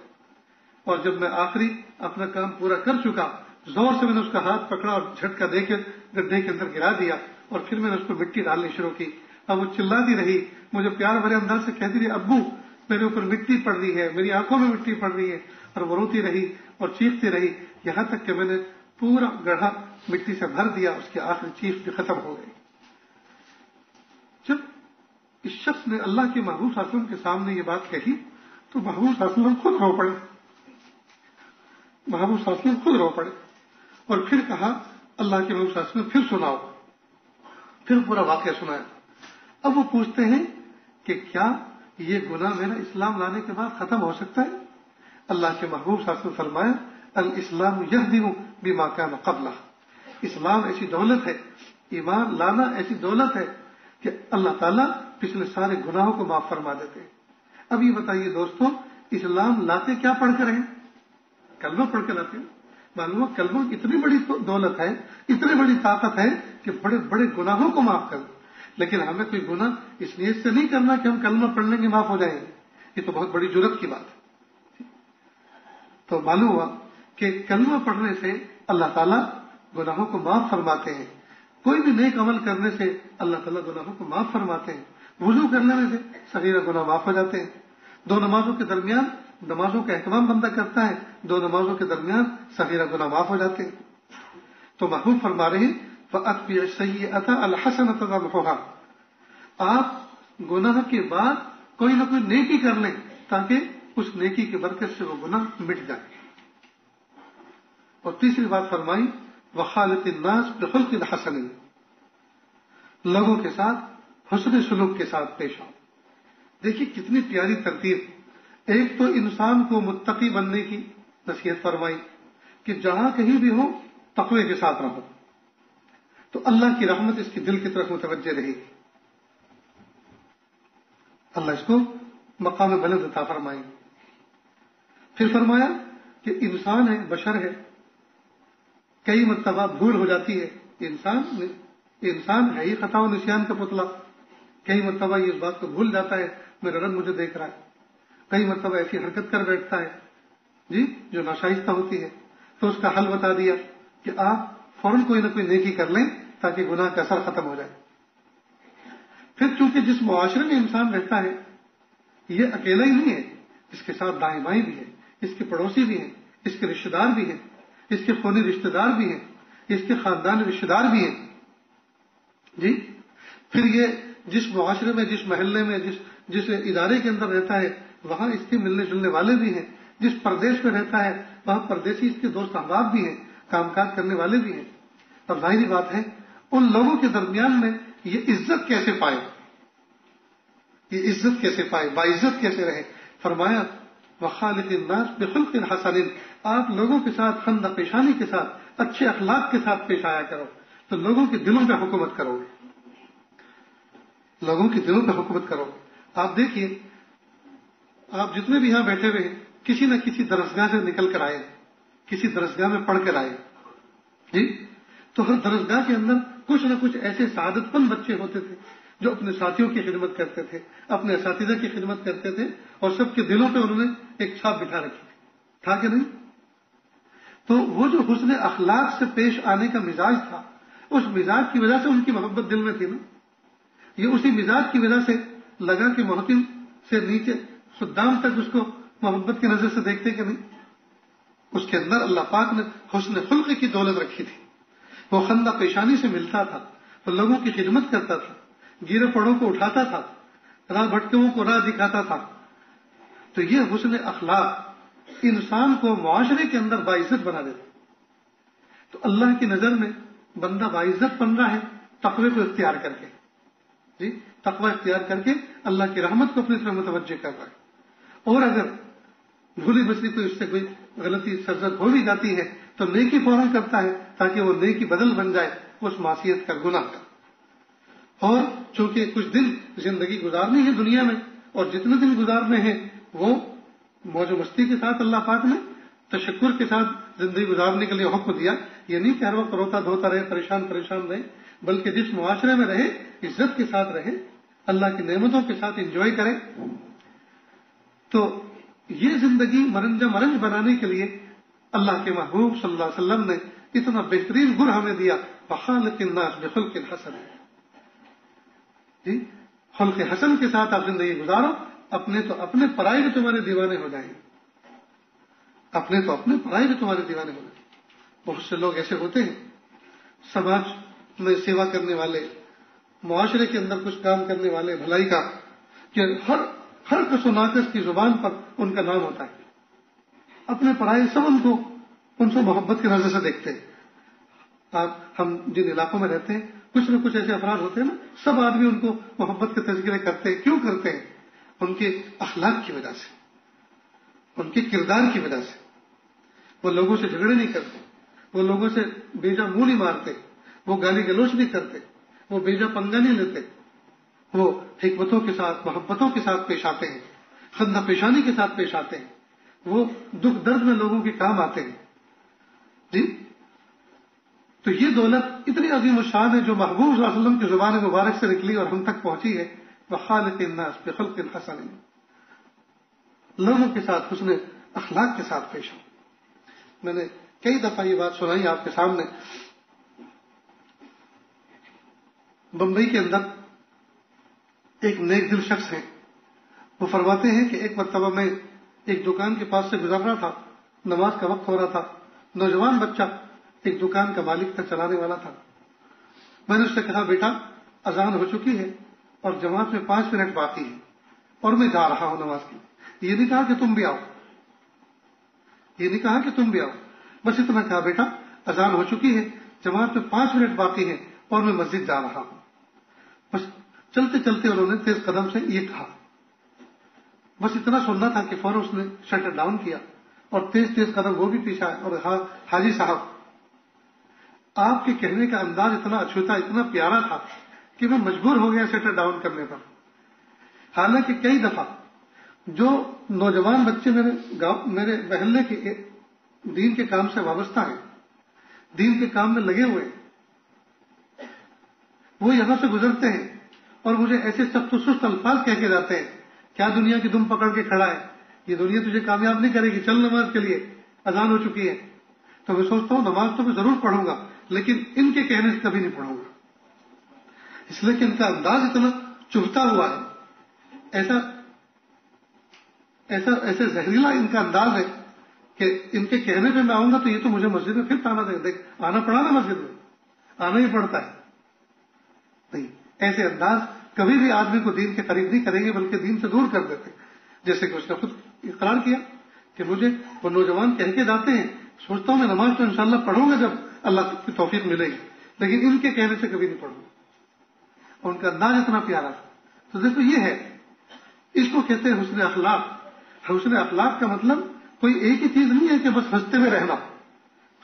اور جب میں آخری اپنا کام پورا کر چکا، زور سے میں نے اس کا ہاتھ پکڑا اور جھٹکا دے کے گڈھے کے اندر گرا دیا، اور پھر میں نے اس کو مٹی ڈالنی شروع کی۔ اب وہ چلاتی رہی، مجھے پیار بھرے انداز سے کہتی رہی ابو میرے اوپر مٹی پڑ رہی ہے، میری آنکھوں میں مٹی پڑ رہی ہے، اور وہ روتی رہی اور چیختی رہی، یہاں تک کہ میں نے پورا گڑھا مٹی سے بھر دیا، اس کی آخری چیخ بھی ختم ہو گئی۔ جب اس شخص نے اللہ کے محبوب صلی اللہ علیہ وسلم کے سامنے یہ بات کہی تو محبوب صلی اللہ علیہ وسلم خود رو پڑے، محبوب صلی اللہ علیہ وسلم خود رو پڑے۔ اور پھر کہا اللہ کے محبوب صلی اللہ علیہ وسلم پھر سناؤ، پھر پورا واقعہ سنایا۔ اب وہ پوچھتے ہیں کہ کیا یہ گناہ میرا اسلام لانے کے بعد ختم ہو سکتا ہے؟ اللہ کے محبوب صلی اللہ علیہ وسلم فرمایا الاسلام یہدم بما کان قبلہ، اسلام ایسی دولت ہے، ایمان لانا ایسی دولت ہے کہ اللہ تعالیٰ پچھلے سارے گناہوں کو معاف فرما دیتے ہیں۔ اب یہ بتائیے دوستوں، اسلام لاتے کیا پڑھ کر ہیں؟ کلمہ پڑھ کے لاتے ہیں۔ معلوم کلمہ اتنی بڑی دولت ہے، اتنی بڑی طاقت ہے کہ بڑے بڑے گناہوں کو معاف کر دے۔ لیکن ہمیں کوئی گناہ اس نیت سے نہیں کرنا کہ ہم کلمہ پڑھ لیں گے معاف ہو جائیں گے، یہ تو بہت بڑی جرات کی بات ہے۔ تو معلوم ہوا کہ کلمہ پڑھنے سے اللہ تعالیٰ گناہوں کو معاف فرماتے ہیں، کوئی بھی نیک عمل کرنے سے اللہ تعالیٰ گناہوں کو معاف فرماتے ہیں، وضو کر لینے سے صغیرہ گناہ معاف ہو جاتے ہیں، دو نمازوں کے درمیان نمازوں کا اہتمام بندہ کرتا ہے، دو نمازوں کے درمیان صغیرہ گناہ معاف ہو جاتے ہیں۔ تو محبوب فرما رہے ہیں فَأَتْبِعِ السَّيِّئَةَ الْحَسَنَةَ تَمْحُوهَا، آپ گناہ کے بعد کوئی نہ کوئی نیکی کر لیں تاکہ اس نیکی کی برکت سے وہ گناہ مٹ جائے۔ اور تیسری بات فرمائی وَخَالِقِ النَّاسَ بِخُلْقٍ حَسَنٍ، لوگوں کے ساتھ حسن سلوک کے ساتھ پیش آؤ۔ دیکھیے کتنی پیاری ترتیب، ایک تو انسان کو متقی بننے کی نصیحت فرمائی کہ جہاں کہیں بھی ہو تقوی کے ساتھ رہو، تو اللہ کی رحمت اس کی دل کی طرف متوجہ رہے گی، اللہ اس کو مقام بلند عطا فرمائیں گے۔ پھر فرمایا کہ انسان ہے، بشر ہے، کئی مرتبہ بھول ہو جاتی ہے، انسان ہے ہی خطا و نسیان کا پتلا، کئی مرتبہ یہ اس بات کو بھول جاتا ہے میرا رب مجھے دیکھ رہا ہے، کئی مرتبہ ایسی حرکت کر بیٹھتا ہے جو ناشائستہ ہوتی ہے، تو اس کا حل بتا دیا کہ آپ فوراً کوئی نہ کوئی نیکی کر لیں تاکہ گناہ کا اثر ختم ہو جائے۔ پھر چونکہ جس معاشرے میں انسان رہتا ہے یہ اکیلا ہی نہیں ہے، اس کے ساتھ دائیں بائیں بھی ہیں، اس کے پڑوسی بھی ہیں، اس کے رشتہ دار بھی ہیں، اس کے خونی رشتہ دار بھی ہیں، اس کے خاندانی رشتہ دار بھی ہیں پھر یہ جس معاشرے میں، جس محلے میں، جس ادارے کے اندر رہتا ہے وہاں اس کے ملنے جلنے والے بھی ہیں، جس پردیش میں رہتا ہے وہاں پردیسی اس کے دوست احباب بھی ہیں، کام کاج کرنے والے بھی ہیں۔ اور ظاہری بات ہے ان لوگوں کے درمیان میں یہ عزت کیسے پائے، یہ عزت کیسے پائے، باعزت کیسے رہے؟ فرمایا وَخَالِقِ النَّاسَ بِخُلْقٍ حَسَنٍ، آپ لوگوں کے ساتھ خندہ پیشانی کے ساتھ اچھے اخلاق کے ساتھ پیش آیا کرو تو لوگوں کے دلوں پہ حکومت کرو گے، لوگوں کے دلوں پہ حکومت کرو گے۔ آپ دیکھیے آپ جتنے بھی یہاں بیٹھے ہوئے ہیں کسی نہ کسی درسگاہ سے نکل کر آئے، کسی درسگاہ میں پڑھ کر آئے تو ہر درسگاہ کے اندر کچھ نہ کچھ ایسے سعادت مند بچے ہوتے تھے جو اپنے ساتھیوں کی خدمت کرتے تھے، اپنے اساتذہ کی خدمت کرتے تھے، اور سب کے دلوں پہ انہوں نے ایک چھاپ بٹھا رکھی تھا کہ نہیں؟ تو وہ جو حسن اخلاق سے پیش آنے کا مزاج تھا، اس مزاج کی وجہ سے ان کی محبت دل میں تھی نا، یہ اسی مزاج کی وجہ سے لگا کہ محتم سے نیچے خدام تک اس کو محبت کی نظر سے دیکھتے کہ نہیں؟ اس کے اندر اللہ پاک نے حسن خلق کی دولت رکھی تھی، وہ خندہ پیشانی سے ملتا تھا، وہ لوگوں کی خدمت کرتا تھا، گیرے پڑوں کو اٹھاتا تھا، راہ بھٹکوں کو راہ دکھاتا تھا۔ تو یہ حسن اخلاق انسان کو معاشرے کے اندر باعزت بنا دیتا۔ تو اللہ کی نظر میں بندہ باعزت بن رہا ہے تقوی کو اختیار کر کے، تقوی اختیار کر کے اللہ کی رحمت کو اپنی طرف متوجہ کر رہا ہے۔ اور اگر بھولی بسری کوئی اس سے کوئی غلطی سرزد ہو بھی جاتی ہے تو نیکی فوراً کرتا ہے تاکہ وہ نیکی بدل بن جائے اس معصیت کا، گناہ کا۔ اور چونکہ کچھ دن زندگی گزارنی ہے دنیا میں، اور جتنے دن گزارنے ہیں وہ موج و مستی کے ساتھ اللہ پاک نے تشکر کے ساتھ زندگی گزارنے کے لیے حکم دیا۔ یہ نہیں کہ ہر وقت روتا دھوتا رہے، پریشان رہے، بلکہ جس معاشرے میں رہے عزت کے ساتھ رہے، اللہ کی نعمتوں کے ساتھ انجوائے کرے۔ تو یہ زندگی مرنجہ مرنج بنانے کے لیے اللہ کے محبوب صلی اللہ علیہ وسلم نے اتنا بہترین گن ہمیں دیا، وَخَالِقِ النَّاسَ بِخُلْقٍ حَسَنٍ۔ خلق حسن کے ساتھ آپ زندگی گزارو، اپنے تو اپنے پرائے بھی تمہارے دیوانے ہو جائیں گے، اپنے تو اپنے پرائے بھی تمہارے دیوانے ہو جائیں گے۔ بہت سے لوگ ایسے ہوتے ہیں سماج میں سیوا کرنے والے، معاشرے کے اندر کچھ کام کرنے والے بھلائی کا، کہ ہر کس و ناقص کی زبان پر ان کا نام ہوتا ہے، اپنے پرائے سب ان سے محبت کی نظر سے دیکھتے ہیں، ہم جن علاقوں میں رہتے ہیں کچھ نہ کچھ ایسے افراد ہوتے ہیں نا، سب آدمی ان کو محبت کے تذکرے کرتے ہیں. کیوں کرتے ہیں؟ ان کے اخلاق کی وجہ سے، ان کے کردار کی وجہ سے. وہ لوگوں سے جھگڑے نہیں کرتے، وہ لوگوں سے بیجا منہ نہیں مارتے، وہ گالی گلوچ نہیں کرتے، وہ بیجا پنگا نہیں لیتے. وہ حکمتوں کے ساتھ، محبتوں کے ساتھ پیش آتے ہیں، خندہ پیشانی کے ساتھ پیش آتے ہیں. وہ دکھ درد میں لوگوں کے کام آتے ہیں. جی، تو یہ دولت اتنی عظیم الشان ہے جو محبوب صلی اللہ علیہ وسلم کی زبان مبارک سے نکلی اور ہم تک پہنچی ہے. وخالق الناس بخلق حسن، لوگوں کے ساتھ حسن اخلاق کے ساتھ پیش آؤ. میں نے کئی دفعہ یہ بات سنائی آپ کے سامنے. بمبئی کے اندر ایک نیک دل شخص ہیں، وہ فرماتے ہیں کہ ایک مرتبہ میں ایک دکان کے پاس سے گزر رہا تھا، نماز کا وقت ہو رہا تھا. نوجوان بچہ ایک دکان کا مالک تھا، چلانے والا تھا. میں نے اس سے کہا بیٹا اذان ہو چکی ہے اور جماعت میں 5 منٹ باقی ہے اور میں جا رہا ہوں نماز کی. یہ نہیں کہا کہ تم بھی آؤ، یہ نہیں کہا کہ تم بھی آؤ، بس اتنا کہا بیٹا اذان ہو چکی ہے، جماعت میں 5 منٹ باقی ہے اور میں مسجد جا رہا ہوں. بس چلتے چلتے انہوں نے تیز قدم سے یہ کہا. بس اتنا سننا تھا کہ فوراً اس نے شٹر ڈاؤن کیا اور تیز تیز قدم وہ بھی پیچھے آئے اور کہا حاجی صاحب آپ کے کہنے کا انداز اتنا اچھوتا، اتنا پیارا تھا کہ میں مجبور ہو گیا شٹر ڈاؤن کرنے پر. حالانکہ کئی دفعہ جو نوجوان بچے میرے محلے کے دین کے کام سے وابستہ ہیں، دین کے کام میں لگے ہوئے، وہ یہاں سے گزرتے ہیں اور مجھے ایسے سخت و سست الفاظ کہہ کے جاتے ہیں، کیا دنیا کی دم پکڑ کے کھڑا ہے، یہ دنیا تجھے کامیاب نہیں کرے گی، چل نماز کے لیے، اذان ہو چکی ہے. تو میں سوچتا ہوں نماز تو میں ضرور پڑھوں گا لیکن ان کے کہنے سے کبھی نہیں پڑھوں گا، اس لیے کہ ان کا انداز اتنا چبھتا ہوا ہے، ایسے زہریلا ان کا انداز ہے کہ ان کے کہنے پہ میں آؤں گا تو یہ تو مجھے مسجد میں پھر تانا دے. دیکھ آنا پڑا نا، مسجد میں آنا ہی پڑتا ہے. نہیں، ایسے انداز کبھی بھی آدمی کو دین کے قریب نہیں کریں گے بلکہ دین سے دور کر دیتے. جیسے کہ اس نے خود اقرار کیا کہ مجھے وہ نوجوان کہہ کے جاتے ہیں، سوچتا ہوں میں نماز تو انشاءاللہ پڑھوں گا جب اللہ کی توفیق ملے گی، لیکن ان کے کہنے سے کبھی نہیں پڑھوں گا. اور ان کا انداز اتنا پیارا تھا. تو دیکھو یہ ہے، اس کو کہتے ہیں حسن اخلاق. حسن اخلاق کا مطلب کوئی ایک ہی چیز نہیں ہے کہ بس ہنستے ہوئے رہنا.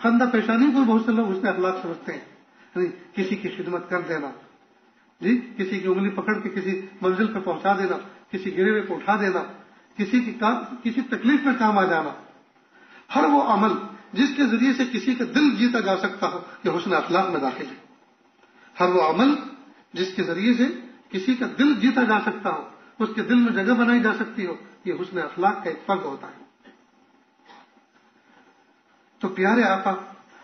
خندہ پیشانی کو بہت سے لوگ حسن اخلاق سمجھتے ہیں، کسی کی خدمت کر دینا، جی، کسی کی انگلی پکڑ کے کسی منزل پہ پہنچا دینا، کسی گرے ہوئے کو اٹھا دینا، کسی تکلیف میں کام آ جانا. ہر وہ عمل جس کے ذریعے سے کسی کا دل جیتا جا سکتا ہو یہ حسن اخلاق میں داخل ہے. ہر وہ عمل جس کے ذریعے سے کسی کا دل جیتا جا سکتا ہو، اس کے دل میں جگہ بنائی جا سکتی ہو، یہ حسن اخلاق کا ایک فرق ہوتا ہے. تو پیارے آقا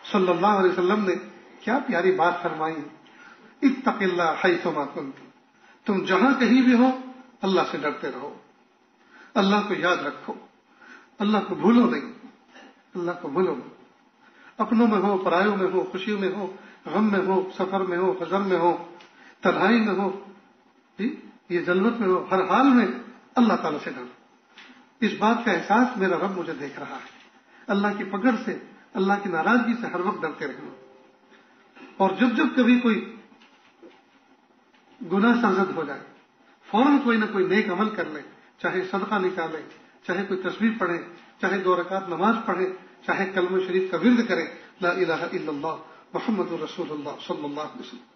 صلی اللہ علیہ وسلم نے کیا پیاری بات فرمائی، اتق اللہ حیثما کنت. تم جہاں کہیں بھی ہو اللہ سے ڈرتے رہو، اللہ کو یاد رکھو، اللہ کو بھولو نہیں، اللہ کو بھولو نہیں. اپنوں میں ہو، پرایوں میں ہو، خوشیوں میں ہو، غم میں ہو، سفر میں ہو، حضر میں ہو، تنہائی میں ہو، یہ جلوت میں ہو، ہر حال میں اللہ تعالیٰ سے ڈرو. اس بات کا احساس میرا رب مجھے دیکھ رہا ہے. اللہ کی پکڑ سے، اللہ کی ناراضگی سے ہر وقت ڈرتے رہنا. اور جب جب کبھی کوئی گناہ سرزد ہو جائے فوراً کوئی نہ کوئی نیک عمل کر لے، چاہے صدقہ نکالے، چاہے کوئی تسبیح پڑھے، چاہے 2 رکعت نماز پڑھے، چاہے کلمہ شریف کا ورد کرے، لا الہ الا اللہ محمد رسول اللہ صلی اللہ علیہ وسلم،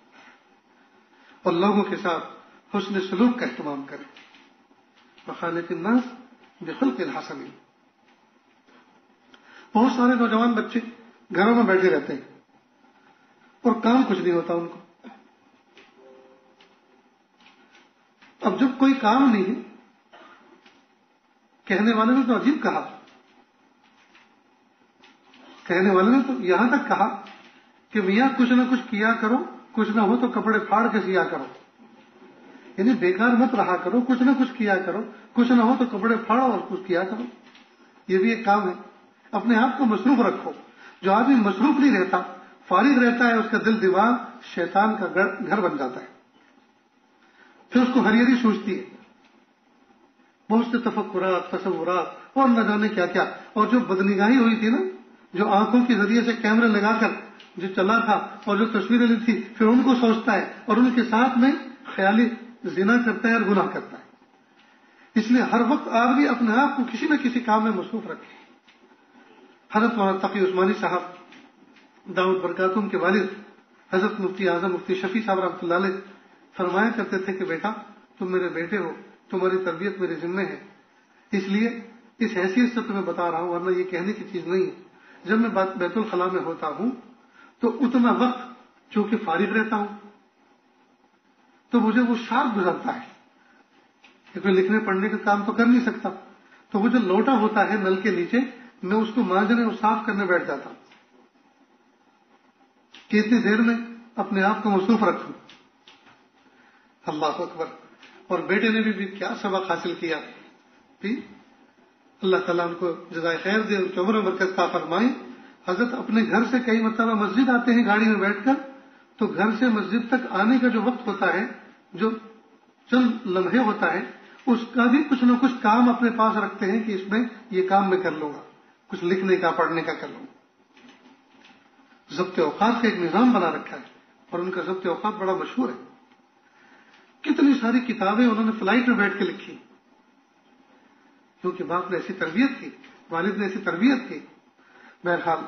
اور لوگوں کے ساتھ حسن سلوک کا اہتمام کرے. وخالق الناس بخلق حسن. بہت سارے نوجوان بچے گھروں میں بیٹھے رہتے ہیں اور کام کچھ نہیں ہوتا ان کو. اب جب کوئی کام نہیں ہے، کہنے والے نے تو عجیب کہا، کہنے والے نے تو یہاں تک کہا کہ میاں کچھ نہ کچھ کیا کرو، کچھ نہ ہو تو کپڑے پھاڑ کے سیا کرو. یعنی بیکار مت رہا کرو، کچھ نہ کچھ کیا کرو، کچھ نہ ہو تو کپڑے پھاڑو اور کچھ کیا کرو. یہ بھی ایک کام ہے. اپنے آپ کو مصروف رکھو. جو آدمی مصروف نہیں رہتا، فارغ رہتا ہے، اس کا دل دماغ شیطان کا گھر بن جاتا ہے. پھر اس کو ہریری سوچتی ہے، بہت سے تفکرات، تصورات اور نہ جانے کیا کیا. اور جو بدنگاہی ہوئی تھی نا، جو آنکھوں کے ذریعے سے کیمرے لگا کر جو چلا تھا اور جو تصویریں لی تھی پھر ان کو سوچتا ہے اور ان کے ساتھ میں خیالی زنا کرتا ہے اور گناہ کرتا ہے. اس لیے ہر وقت آدمی اپنے آپ کو کسی نہ کسی کام میں مصروف رکھے. حضرت مولانا تقی عثمانی صاحب دعوت برکاتہم کے والد حضرت مفتی اعظم مفتی شفیع صاحب رحمۃ اللہ علیہ فرمایا کرتے تھے کہ بیٹا تم میرے بیٹے ہو, تمہاری تربیت میرے ذمہ ہے, اس لیے اس حیثیت سے تمہیں بتا رہا ہوں, ورنہ یہ کہنے کی چیز نہیں ہے. جب میں بیت الخلاء میں ہوتا ہوں تو اتنا وقت چونکہ فارغ رہتا ہوں تو مجھے وہ شارپ گزرتا ہے, کیونکہ لکھنے پڑھنے کا کام تو کر نہیں سکتا. تو وہ جو لوٹا ہوتا ہے نل کے نیچے, میں اس کو مانجنے اور صاف کرنے بیٹھ جاتا ہوں کہ اتنی دیر میں اپنے آپ کو مصروف رکھوں. اللہ اکبر. اور بیٹے نے بھی کیا سبق حاصل کیا, اللہ تعالیٰ ان کو جزائے خیر دے, ان کی عمر و برکت عطا فرمائے. حضرت اپنے گھر سے کئی مرتبہ مسجد آتے ہیں گاڑی میں بیٹھ کر, تو گھر سے مسجد تک آنے کا جو وقت ہوتا ہے, جو چند لمحے ہوتا ہے, اس کا بھی کچھ نہ کچھ کام اپنے پاس رکھتے ہیں کہ اس میں یہ کام میں کر لوں گا, کچھ لکھنے کا پڑھنے کا کر لوں گا. ضبط اوقات کا ایک نظام بنا رکھا ہے اور ان کا ضبط اوقات بڑا مشہور ہے. کتنی ساری کتابیں انہوں نے فلائٹ میں بیٹھ کے لکھی, کیونکہ باپ نے ایسی تربیت کی, والد نے ایسی تربیت کی. بہرحال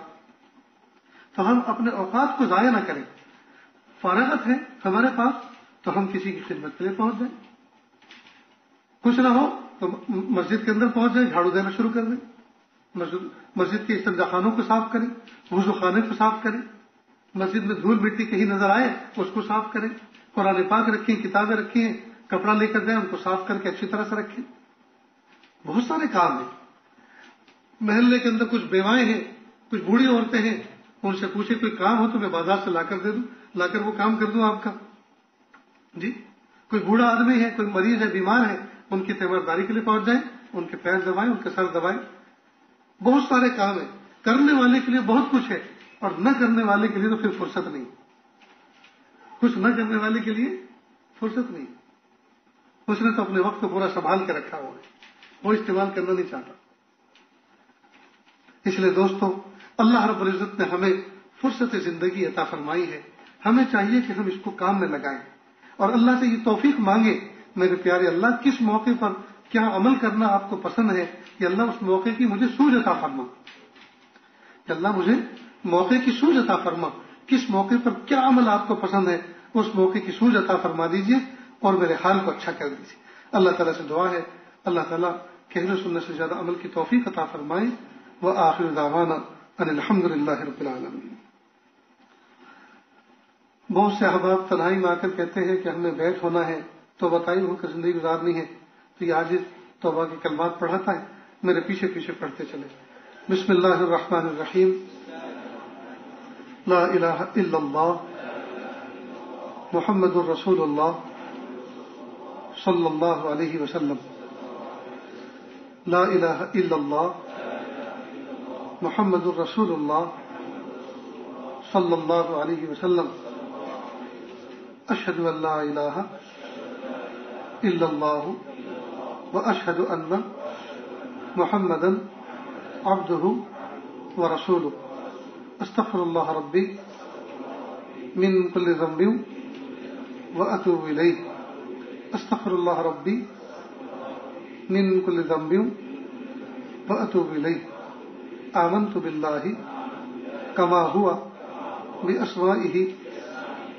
تو ہم اپنے اوقات کو ضائع نہ کریں. فارغت ہے ہمارے پاس تو ہم کسی کی خدمت کے لیے پہنچ جائیں, کچھ نہ ہو تو مسجد کے اندر پہنچ جائیں, جھاڑو دینا شروع کر دیں, مسجد کے استنجا خانوں کو صاف کریں, وضو خانے کو صاف کریں, مسجد میں دھول مٹی کہیں نظر آئے اس کو صاف کریں, قرآن پاک رکھیں, کتابیں رکھی ہیں, کپڑا لے کر جائیں, ان کو صاف کر کے اچھی طرح سے رکھیں. بہت سارے کام ہیں. محلے کے اندر کچھ بیوائیں ہیں, کچھ بوڑھی عورتیں ہیں, ان سے پوچھے کوئی کام ہو تو میں بازار سے لا کر دے دوں, لا کر وہ کام کر دوں آپ کا. جی, کوئی بوڑھا آدمی ہے, کوئی مریض ہے, بیمار ہے, ان کی تیمارداری کے لیے پہنچ جائیں, ان کے پیر دبائیں, ان کے سر دبائیں. بہت سارے کام ہیں. کرنے والے کے لیے بہت کچھ ہے اور نہ کرنے والے کے لیے تو پھر فرصت نہیں. کچھ نہ کرنے والے کے لیے فرصت نہیں. اس نے تو اپنے وقت کو پورا سنبھال کے رکھا ہوا ہے, وہ استعمال کرنا نہیں چاہتا. اس لیے دوستو, اللہ رب العزت نے ہمیں فرصت زندگی عطا فرمائی ہے. ہمیں چاہیے کہ ہم اس کو کام میں لگائیں اور اللہ سے یہ توفیق مانگے, میرے پیارے اللہ کس موقع پر کیا عمل کرنا آپ کو پسند ہے, کہ اللہ اس موقع کی مجھے سوجھ عطا فرما, کہ اللہ مجھے موقع کی سوجھ عطا فرما. کس موقع پر کیا عمل آپ کو پسند ہے, اس موقع کی سوجھ عطا فرما دیجئے اور میرے حال کو اچھا کر دیجئے. اللہ تعالیٰ سے دعا ہے, اللہ تعالیٰ کہنے سننے سے زیادہ عمل کی توفیق عطا فرمائے. وآخر دعوانا ان الحمد للہ رب العالمین. بہت سے احباب تنہائی میں آ کر کہتے ہیں کہ ہمیں بیت ہونا ہے, توبہ طائب ہو کر زندگی گزارنی ہے, تو یہ عاجز توبہ کے کلمات پڑھاتا ہے, میرے پیچھے پیچھے پڑھتے چلے. بسم اللہ الرحمن الرحیم. لا الہ الا اللہ محمد الرسول اللہ صلی اللہ علیہ وسلم. لا الہ الا اللہ محمد الرسول اللہ صلی اللہ علیہ وسلم. اشہد ان لا الہ الا اللہ واشہد ان محمدا عبدہ ورسولہ. استغفر اللہ ربی من کل ذنب واتوب الیہ. استغفر اللہ ربی من کل ذنب واتوب الیہ. آمنت باللہ کما ہوا باسمائہ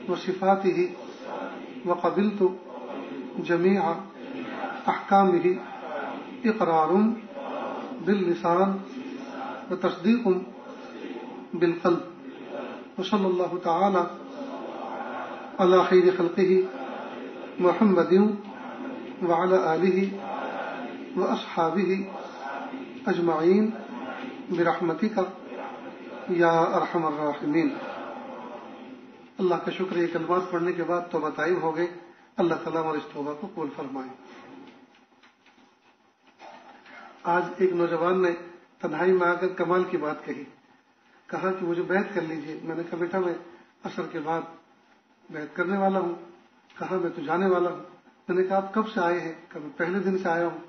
وصفاتہ وقبلت جمیع احکامہ اقرار باللسان وتصدیق بالقلب. وصلی اللہ تعالی علی خیر خلقہ محمد وعلی آلہ واصحابہ اجمعین برحمتک یا ارحم الراحمین. اللہ کا شکر, یہ کلمات پڑھنے کے بعد توبہ طائب ہو گئے. اللہ تعالیٰ ہماری اس توبہ کو قبول فرمائے. آج ایک نوجوان نے تنہائی میں آ کر کمال کی بات کہی, کہا کہ مجھے بیعت کر لیجئے. میں نے کہا بیٹا میں عصر کے بعد بیعت کرنے والا ہوں. کہا میں تو جانے والا ہوں. میں نے کہا آپ کب سے آئے ہیں؟ کہا میں پہلے دن سے آیا ہوں.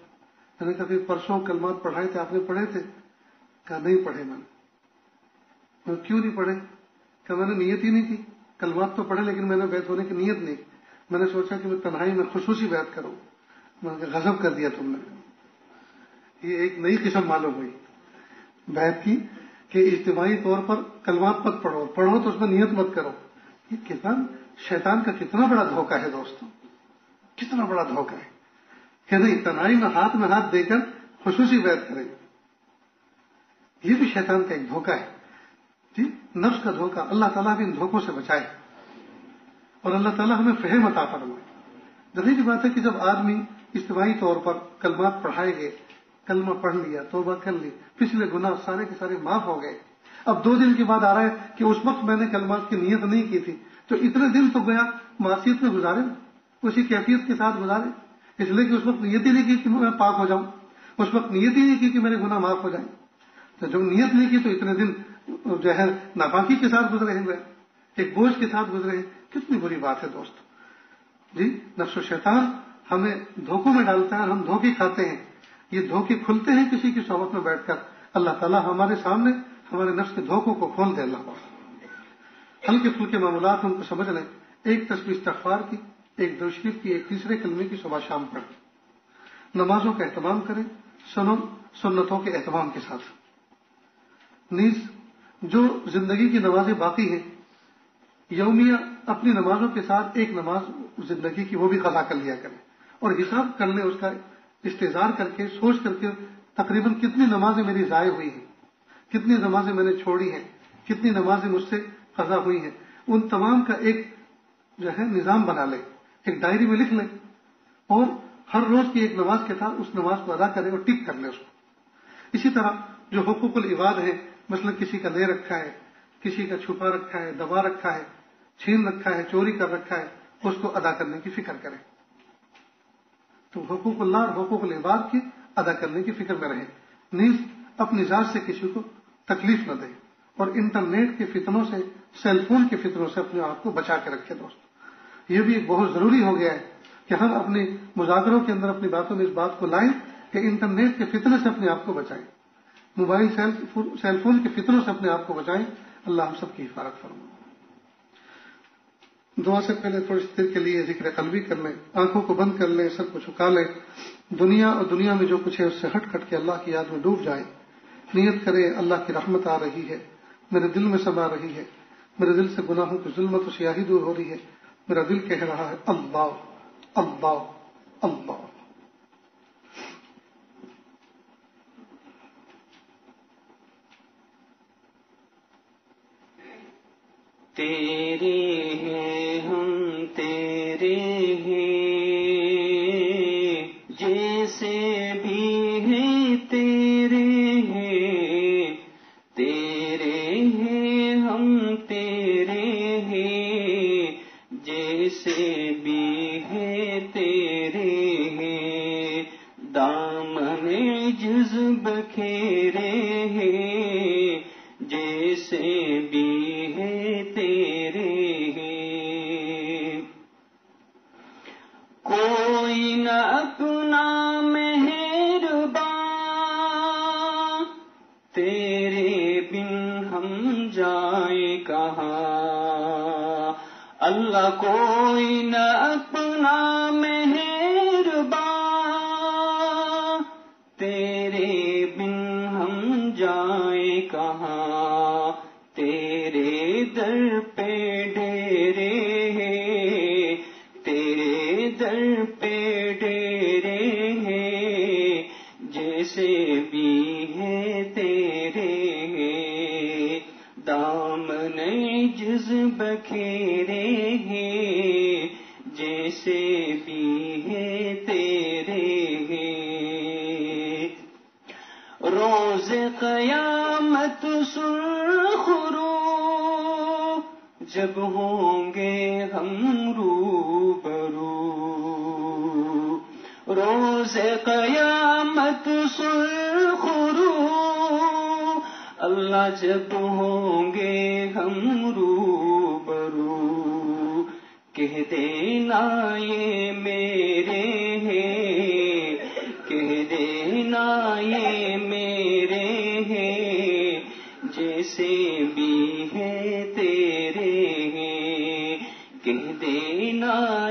میں نے کہا پھر پرسوں کلمات پڑھائے تھے, آپ نے پڑھے تھے؟ کہا نہیں پڑھے. میں نے کیوں نہیں پڑھے؟ کہ میں نے نیت ہی نہیں کی، کلمات تو پڑھے لیکن میں نے بیعت ہونے کی نیت نہیں کی. میں نے سوچا کہ میں تنہائی میں خصوصی بیعت کروں. میں نے کہا غضب کر دیا تم نے. یہ ایک نئی قسم معلوم ہوئی بیعت کی کہ اجتماعی طور پر کلمات مت پڑھو تو اس میں نیت مت کرو. یہ کتنا شیطان کا کتنا بڑا دھوکہ ہے دوستوں، کتنا بڑا دھوکہ ہے کہ نہیں تنہائی میں ہاتھ دے کر خصوصی بیعت کریں. یہ بھی شیطان کا ایک دھوکہ ہے جی، نفس کا دھوکہ. اللہ تعالیٰ بھی ان دھوکوں سے بچائے اور اللہ تعالیٰ ہمیں فہم عطا فرمائے. ظاہر بات ہے کہ جب آدمی اجتماعی طور پر کلمات پڑھائے گئے، کلمہ پڑھ لیا، توبہ کر لی، پچھلے گناہ سارے کے سارے معاف ہو گئے. اب 2 دن کے بعد آ رہا ہے کہ اس وقت میں نے کلمات کی نیت نہیں کی تھی، تو اتنے دن تو گیا معصیت میں گزارے، اسی کیفیت کے ساتھ گزارے، اس لیے کہ اس وقت نیت ہی نہیں کی کہ میں پاک ہو جاؤں، اس وقت نیت ہی نہیں کی کہ میرے گناہ معاف ہو جائیں. تو جب نیت نہیں کی تو اتنے دن جو ہے ناپاکی کے ساتھ گزرے ہوئے، ایک بوجھ کے ساتھ گزرے ہیں. کتنی بری بات ہے دوست جی. نفس و شیطان ہمیں دھوکوں میں ڈالتا ہے، ہم دھوکے کھاتے ہیں. یہ دھوکے کھلتے ہیں کسی کی صحبت میں بیٹھ کر. اللہ تعالیٰ ہمارے سامنے ہمارے نفس کے دھوکوں کو کھول دے. اللہ ہلکے پھلکے معاملات ہم کو سمجھ لیں. ایک تسبیح استغفار کی، ایک درود شریف کی، ایک تیسرے کلمے کی صبح شام پڑھیں. نمازوں کا اہتمام کریں سنتوں کے اہتمام کے ساتھ. نیز جو زندگی کی نمازیں باقی ہیں یومیہ اپنی نمازوں کے ساتھ ایک نماز زندگی کی وہ بھی قضا کر لیا کریں اور حساب کر لیں، اس کا استحضار کر کے سوچ کر کے تقریباً کتنی نمازیں میری ضائع ہوئی ہیں، کتنی نمازیں میں نے چھوڑی ہیں، کتنی نمازیں مجھ سے قضا ہوئی ہیں. ان تمام کا ایک جو ہے نظام بنا لیں، ایک ڈائری میں لکھ لیں اور ہر روز کی ایک نماز کے ساتھ اس نماز کو ادا کریں اور ٹک کر لیں اس کو. اسی طرح جو حقوق العباد ہیں، مثلا کسی کا لے رکھا ہے، کسی کا چھپا رکھا ہے، دبا رکھا ہے، چھین رکھا ہے، چوری کر رکھا ہے، اس کو ادا کرنے کی فکر کریں. تو حقوق اللہ اور حقوق العباد کی ادا کرنے کی فکر میں رہیں. نیز اپنی ذات سے کسی کو تکلیف نہ دیں اور انٹرنیٹ کے فتنوں سے، سیل فون کے فتنوں سے اپنے آپ کو بچا کے رکھیں. دوست یہ بھی ایک بہت ضروری ہو گیا ہے کہ ہم اپنے مذاکروں کے اندر اپنی باتوں میں اس بات کو لائیں کہ انٹرنیٹ کے فتنے سے اپنے آپ کو بچائیں، موبائل سیل فون کے فتنوں سے اپنے آپ کو بچائیں. اللہ ہم سب کی حفاظت فرمائے. دعا سے پہلے تھوڑی سی دیر کے لیے ذکر قلبی کر لیں. آنکھوں کو بند کر لیں، سر کو جھکا لیں. دنیا اور دنیا میں جو کچھ ہے اس سے ہٹ کے اللہ کی یاد میں ڈوب جائیں. نیت کریں اللہ کی رحمت آ رہی ہے، میرے دل میں سما رہی ہے، میرے دل سے گناہوں کی ظلمت و سیاہی دور ہو رہی ہے. میرا دل کہہ رہا ہے اللہ اللہ اللہ. تیرے ہیں ہم تیرے ہیں، جیسے بھی ہیں تیرے ہیں. تیرے ہیں ہم تیرے ہیں، جیسے بھی ہیں تیرے ہیں. دامن جذب کھیرے ہیں، جیسے بھی ہیں تیرے ہیں. کوئی نہ اپنا مہربان، تیرے بن ہم جائیں کہاں. اللہ کوئی نہ اپنا مہربان، تیرے بن ہم جائیں کہاں. تیرے در پہ ڈیرے ہیں، تیرے در پہ ڈیرے ہیں، جیسے بھی ہیں تیرے ہیں. دامن جذب کھیرے ہیں، جیسے بھی ہیں تیرے ہیں. روز قیامت سرخ رو، جب ہوں گے ہم روبرو. روز قیامت سرخ رو، اللہ جب ہوں گے ہم روبرو. کہہ دینا یہ میرے ہیں، کہہ دینا یہ میرے ہیں، جیسے بھی ہیں تیرے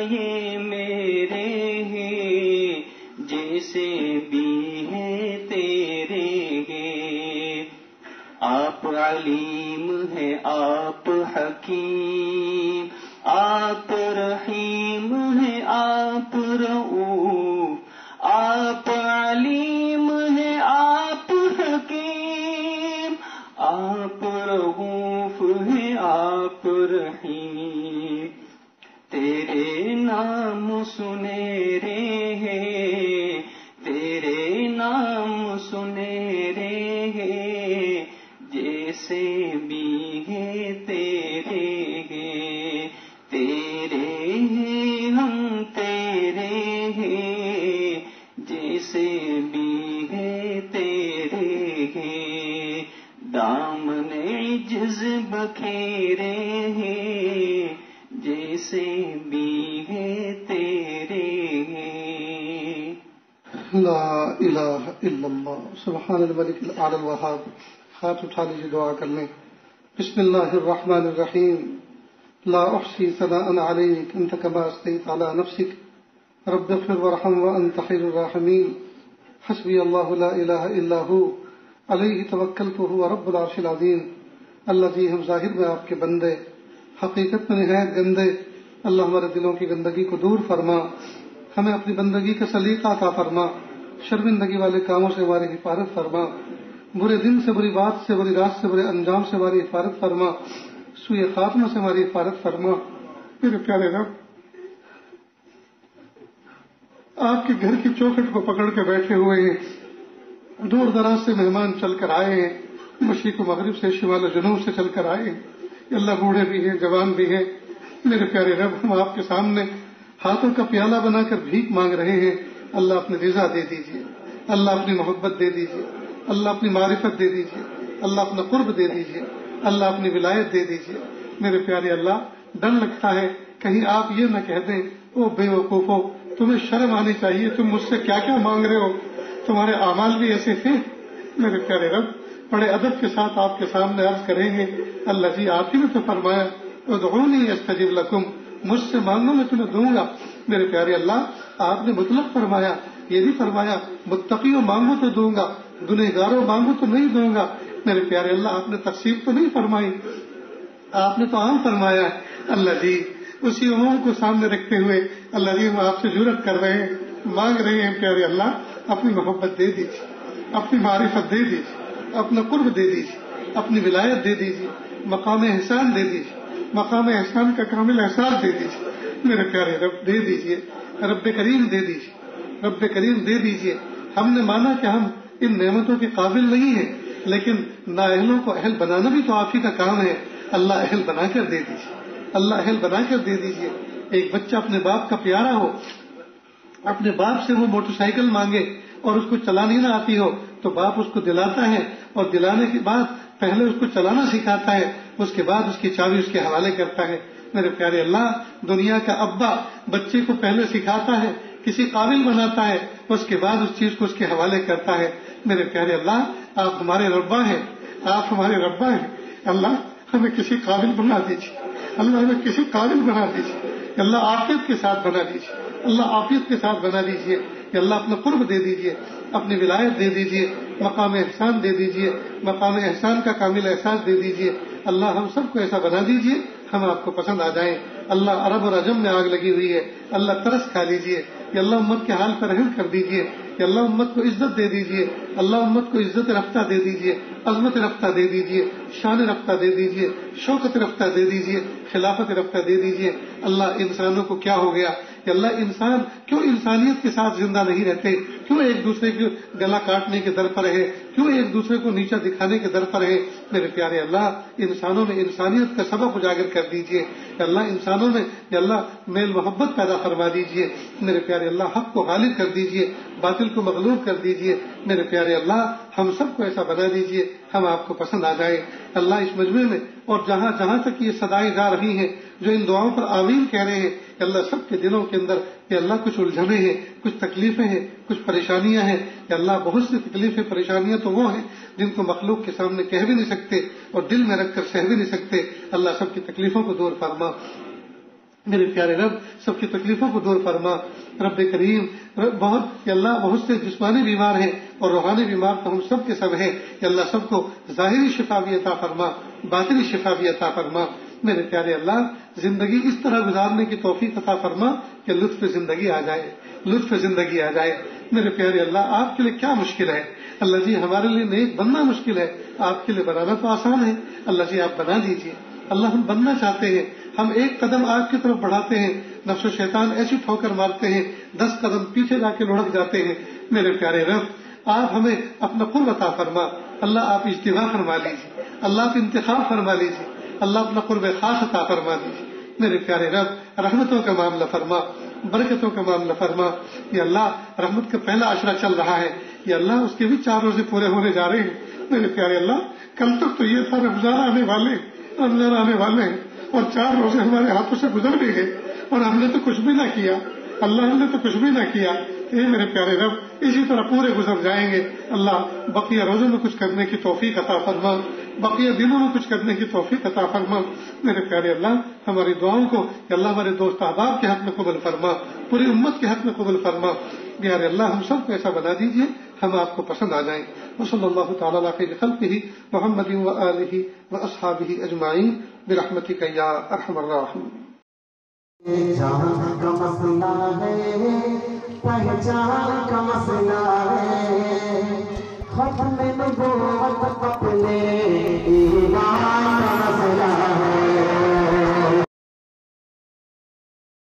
یہ میرے ہیں جیسے بھی ہیں تیرے ہیں. آپ علیم ہیں آپ حکیم آپ رحیم ہیں آپ رؤوف. آپ علیم ہیں آپ حکیم آپ رؤوف ہیں آپ رحیم. تیرے نام سنہرے ہیں تیرے نام سنہرے ہیں جیسے بھی ہیں تیرے ہیں. تیرے ہیں ہم تیرے ہیں جیسے بھی ہیں تیرے ہیں. دامن عجز بکھیرے ہیں جیسے بھی ہیں تیرے ہیں. لا الہ الا اللہ. سبحان الملک الاعلی الوہاب. ہاتھ اٹھا لیجیے دعا کر لیں. بسم اللہ الرحمن الرحیم. لا احصی ثناء علیک انت کما اثنیت علی نفسک رب اغفر وارحم وانت خیر الراحمین. حسبی اللہ لا الہ الا ہو علیہ توکلت وہو رب العرش العظیم. اللہ جی ہم ظاہر میں آپ کے بندے حقیقت میں نہایت گندے. اللہ ہمارے دلوں کی گندگی کو دور فرما. ہمیں اپنی بندگی کا سلیقہ عطا فرما. شرمندگی والے کاموں سے ہماری حفاظت فرما. برے دن سے بری بات سے بری رات سے برے انجام سے ہماری حفاظت فرما. سوء خاتمہ سے ہماری حفاظت فرما. میرے پیارے رب آپ کے گھر کی چوکھٹ کو پکڑ کے بیٹھے ہوئے ہیں. دور دراز سے مہمان چل کر آئے ہیں. مشرق و مغرب سے شمال و جنوب سے چل کر آئے ہیں. اللہ بوڑھے بھی ہیں جوان بھی ہیں. میرے پیارے رب ہم آپ کے سامنے ہاتھوں کا پیالہ بنا کر بھیک مانگ رہے ہیں. اللہ اپنی رضا دے دیجیے. اللہ اپنی محبت دے دیجیے. اللہ اپنی معرفت دے دیجیے. اللہ اپنا قرب دے دیجیے. اللہ اپنی ولایت دے دیجیے. میرے پیارے اللہ ڈر لگتا ہے کہیں آپ یہ نہ کہہ دیں او بے وقوفو تمہیں شرم آنی چاہیے تم مجھ سے کیا کیا مانگ رہے ہو. تمہارے اعمال بھی ایسے تھے. میرے پیارے رب بڑے ادب کے ساتھ آپ کے سامنے عرض کریں گے. اللہ جی آپ ہی نے تو فرمایا ادعونی استجب لکم مجھ سے مانگو میں تمہیں دوں گا. میرے پیارے اللہ آپ نے مطلق فرمایا یہ بھی فرمایا متقیوں مانگو تو دوں گا گنہگاروں مانگو تو نہیں دوں گا. میرے پیارے اللہ آپ نے تقسیم تو نہیں فرمائی آپ نے تو عام فرمایا ہے. اللہ جی اسی عموم کو سامنے رکھتے ہوئے اللہ جی ہم آپ سے جرات کر رہے ہیں مانگ رہے ہیں. پیارے اللہ اپنی محبت دے دیجیے اپنی معرفت دے دیجیے اپنا قرب دے دیجیے اپنی ولایت دے دیجیے مقام احسان دے دیجیے مقام احسان کا کامل احساس دے دیجیے. میرے پیارے رب دے دیجیے. رب کریم دے دیجیے رب کریم دے دیجیے. ہم نے مانا کہ ہم ان نعمتوں کے قابل نہیں ہیں لیکن نااہلوں کو اہل بنانا بھی تو آپ ہی کا کام ہے. اللہ اہل بنا کر دے دیجیے. اللہ اہل بنا کر دے دیجیے. ایک بچہ اپنے باپ کا پیارا ہو اپنے باپ سے وہ موٹر سائیکل مانگے اور اس کو چلانی نہ آتی ہو تو باپ اس کو دلاتا ہے اور دلانے کے بعد پہلے اس کو چلانا سکھاتا ہے اس کے بعد اس کی چابی اس کے حوالے کرتا ہے. میرے پیارے اللہ دنیا کا ابا بچے کو پہلے سکھاتا ہے کسی قابل بناتا ہے اس کے بعد اس چیز کو اس کے حوالے کرتا ہے. میرے پیارے اللہ آپ ہمارے ربا ہیں آپ ہمارے ربا ہیں. اللہ ہمیں کسی قابل بنا دیجیے. اللہ ہمیں کسی قابل بنا دیجیے. اللہ عافیت کے ساتھ بنا دیجیے. اللہ عافیت کے ساتھ بنا دیجیے. کہ اللہ اپنا قرب دے دیجیے اپنی ولایت دے دیجیے مقام احسان دے دیجیے مقام احسان کا کامل احساس دے دیجیے. اللہ ہم سب کو ایسا بنا دیجیے ہم آپ کو پسند آ جائیں. اللہ عرب اور عجم میں آگ لگی ہوئی ہے اللہ ترس کھا لیجیے. کہ اللہ امت کے حال پر رحم کر دیجیے. کہ اللہ امت کو عزت دے دیجیے. اللہ امت کو عزت رفتہ دے دیجیے عظمت رفتہ دے دیجیے شان رفتہ دے دیجیے شوکت رفتہ دے دیجیے خلافت رفتہ دے دیجیے. اللہ انسانوں کو کیا ہو گیا کہ اللہ انسان کیوں انسانیت کے ساتھ زندہ نہیں رہتے کیوں ایک دوسرے کے گلا کاٹنے کے در پر ہے کیوں ایک دوسرے کو نیچا دکھانے کے در پر ہے. میرے پیارے اللہ انسانوں میں انسانیت کا سبق اجاگر کر دیجیے. کہ اللہ انسانوں میں کہ اللہ میل محبت پیدا فرما دیجیے. میرے پیارے اللہ حق کو غالب کر دیجیے باطل کو مغلوب کر دیجیے. میرے پیارے اللہ ہم سب کو ایسا بنا دیجیے ہم آپ کو پسند آ جائیں. اللہ اس مجمع میں اور جہاں جہاں تک یہ صدائیں جا رہی ہیں جو ان دعاؤں پر آمین کہہ رہے ہیں کہ اللہ سب کے دلوں کے اندر کہ اللہ کچھ الجھنیں ہیں کچھ تکلیفیں ہیں کچھ پریشانیاں ہیں. کہ اللہ بہت سی تکلیفیں پریشانیاں تو وہ ہیں جن کو مخلوق کے سامنے کہہ بھی نہیں سکتے اور دل میں رکھ کر سہ بھی نہیں سکتے. اللہ سب کی تکلیفوں کو دور فرما. میرے پیارے رب سب کی تکلیفوں کو دور فرما. رب کریم بہت اللہ بہت سے جسمانی بیمار ہیں اور روحانی بیمار تو ہم سب کے سب ہیں. اللہ سب کو ظاہری شفا بھی عطا فرما, باطنی شفا بھی عطا فرما. میرے پیارے اللہ زندگی اس طرح گزارنے کی توفیق عطا فرما کہ لطف زندگی آ جائے, لطف زندگی آ جائے. میرے پیارے اللہ آپ کے لیے کیا مشکل ہے؟ اللہ جی ہمارے لیے نیک بننا مشکل ہے, آپ کے لیے بنانا تو آسان ہے. اللہ جی آپ بنا دیجیے. اللہ ہم بننا چاہتے ہیں, ہم ایک قدم آپ کی طرف بڑھاتے ہیں, نفس و شیطان ایسی ٹھوکر مارتے ہیں 10 قدم پیچھے جا کے لڑک جاتے ہیں. میرے پیارے رب آپ ہمیں اپنا قرب عطا فرما. اللہ آپ اجتباء فرما لیجیے, اللہ آپ انتخاب فرما لیجیے, اللہ اپنا قرب خاص عطا فرما دیجیے. میرے پیارے رب رحمتوں کا معاملہ فرما, برکتوں کا معاملہ فرما. یا اللہ رحمت کا پہلا عشرہ چل رہا ہے, یا اللہ اس کے بھی 4 روزے پورے ہونے جا رہے ہیں. میرے پیارے اللہ کل تک تو یہ تھا رمضان آنے والے ہیں اور 4 روزے ہمارے ہاتھوں سے گزر بھی گئے اور ہم نے تو کچھ بھی نہ کیا. اللہ ہم نے تو کچھ بھی نہ کیا. میرے پیارے رب اسی طرح پورے گزر جائیں گے. اللہ بقیہ روزوں میں کچھ کرنے کی توفیق عطا فرما, بقیہ دنوں میں کچھ کرنے کی توفیق عطا فرما. میرے پیارے اللہ ہماری دعاؤں کو اللہ ہمارے دوست احباب کے حق میں قبول فرما, پوری امت کے حق میں قبول فرما. پیارے اللہ ہم سب کو ایسا بنا دیجیے ہم آپ کو پسند آ جائیں. وصلی اللہ تعالی علی خیر خلقہ محمد وآلہ واصحابہ اجمعین برحمتک یا ارحم الراحمین. جان کا مسئلہ ہے, پہچان کا مسئلہ ہے, ختم نبوت اپنے ایمان کا مسئلہ ہے.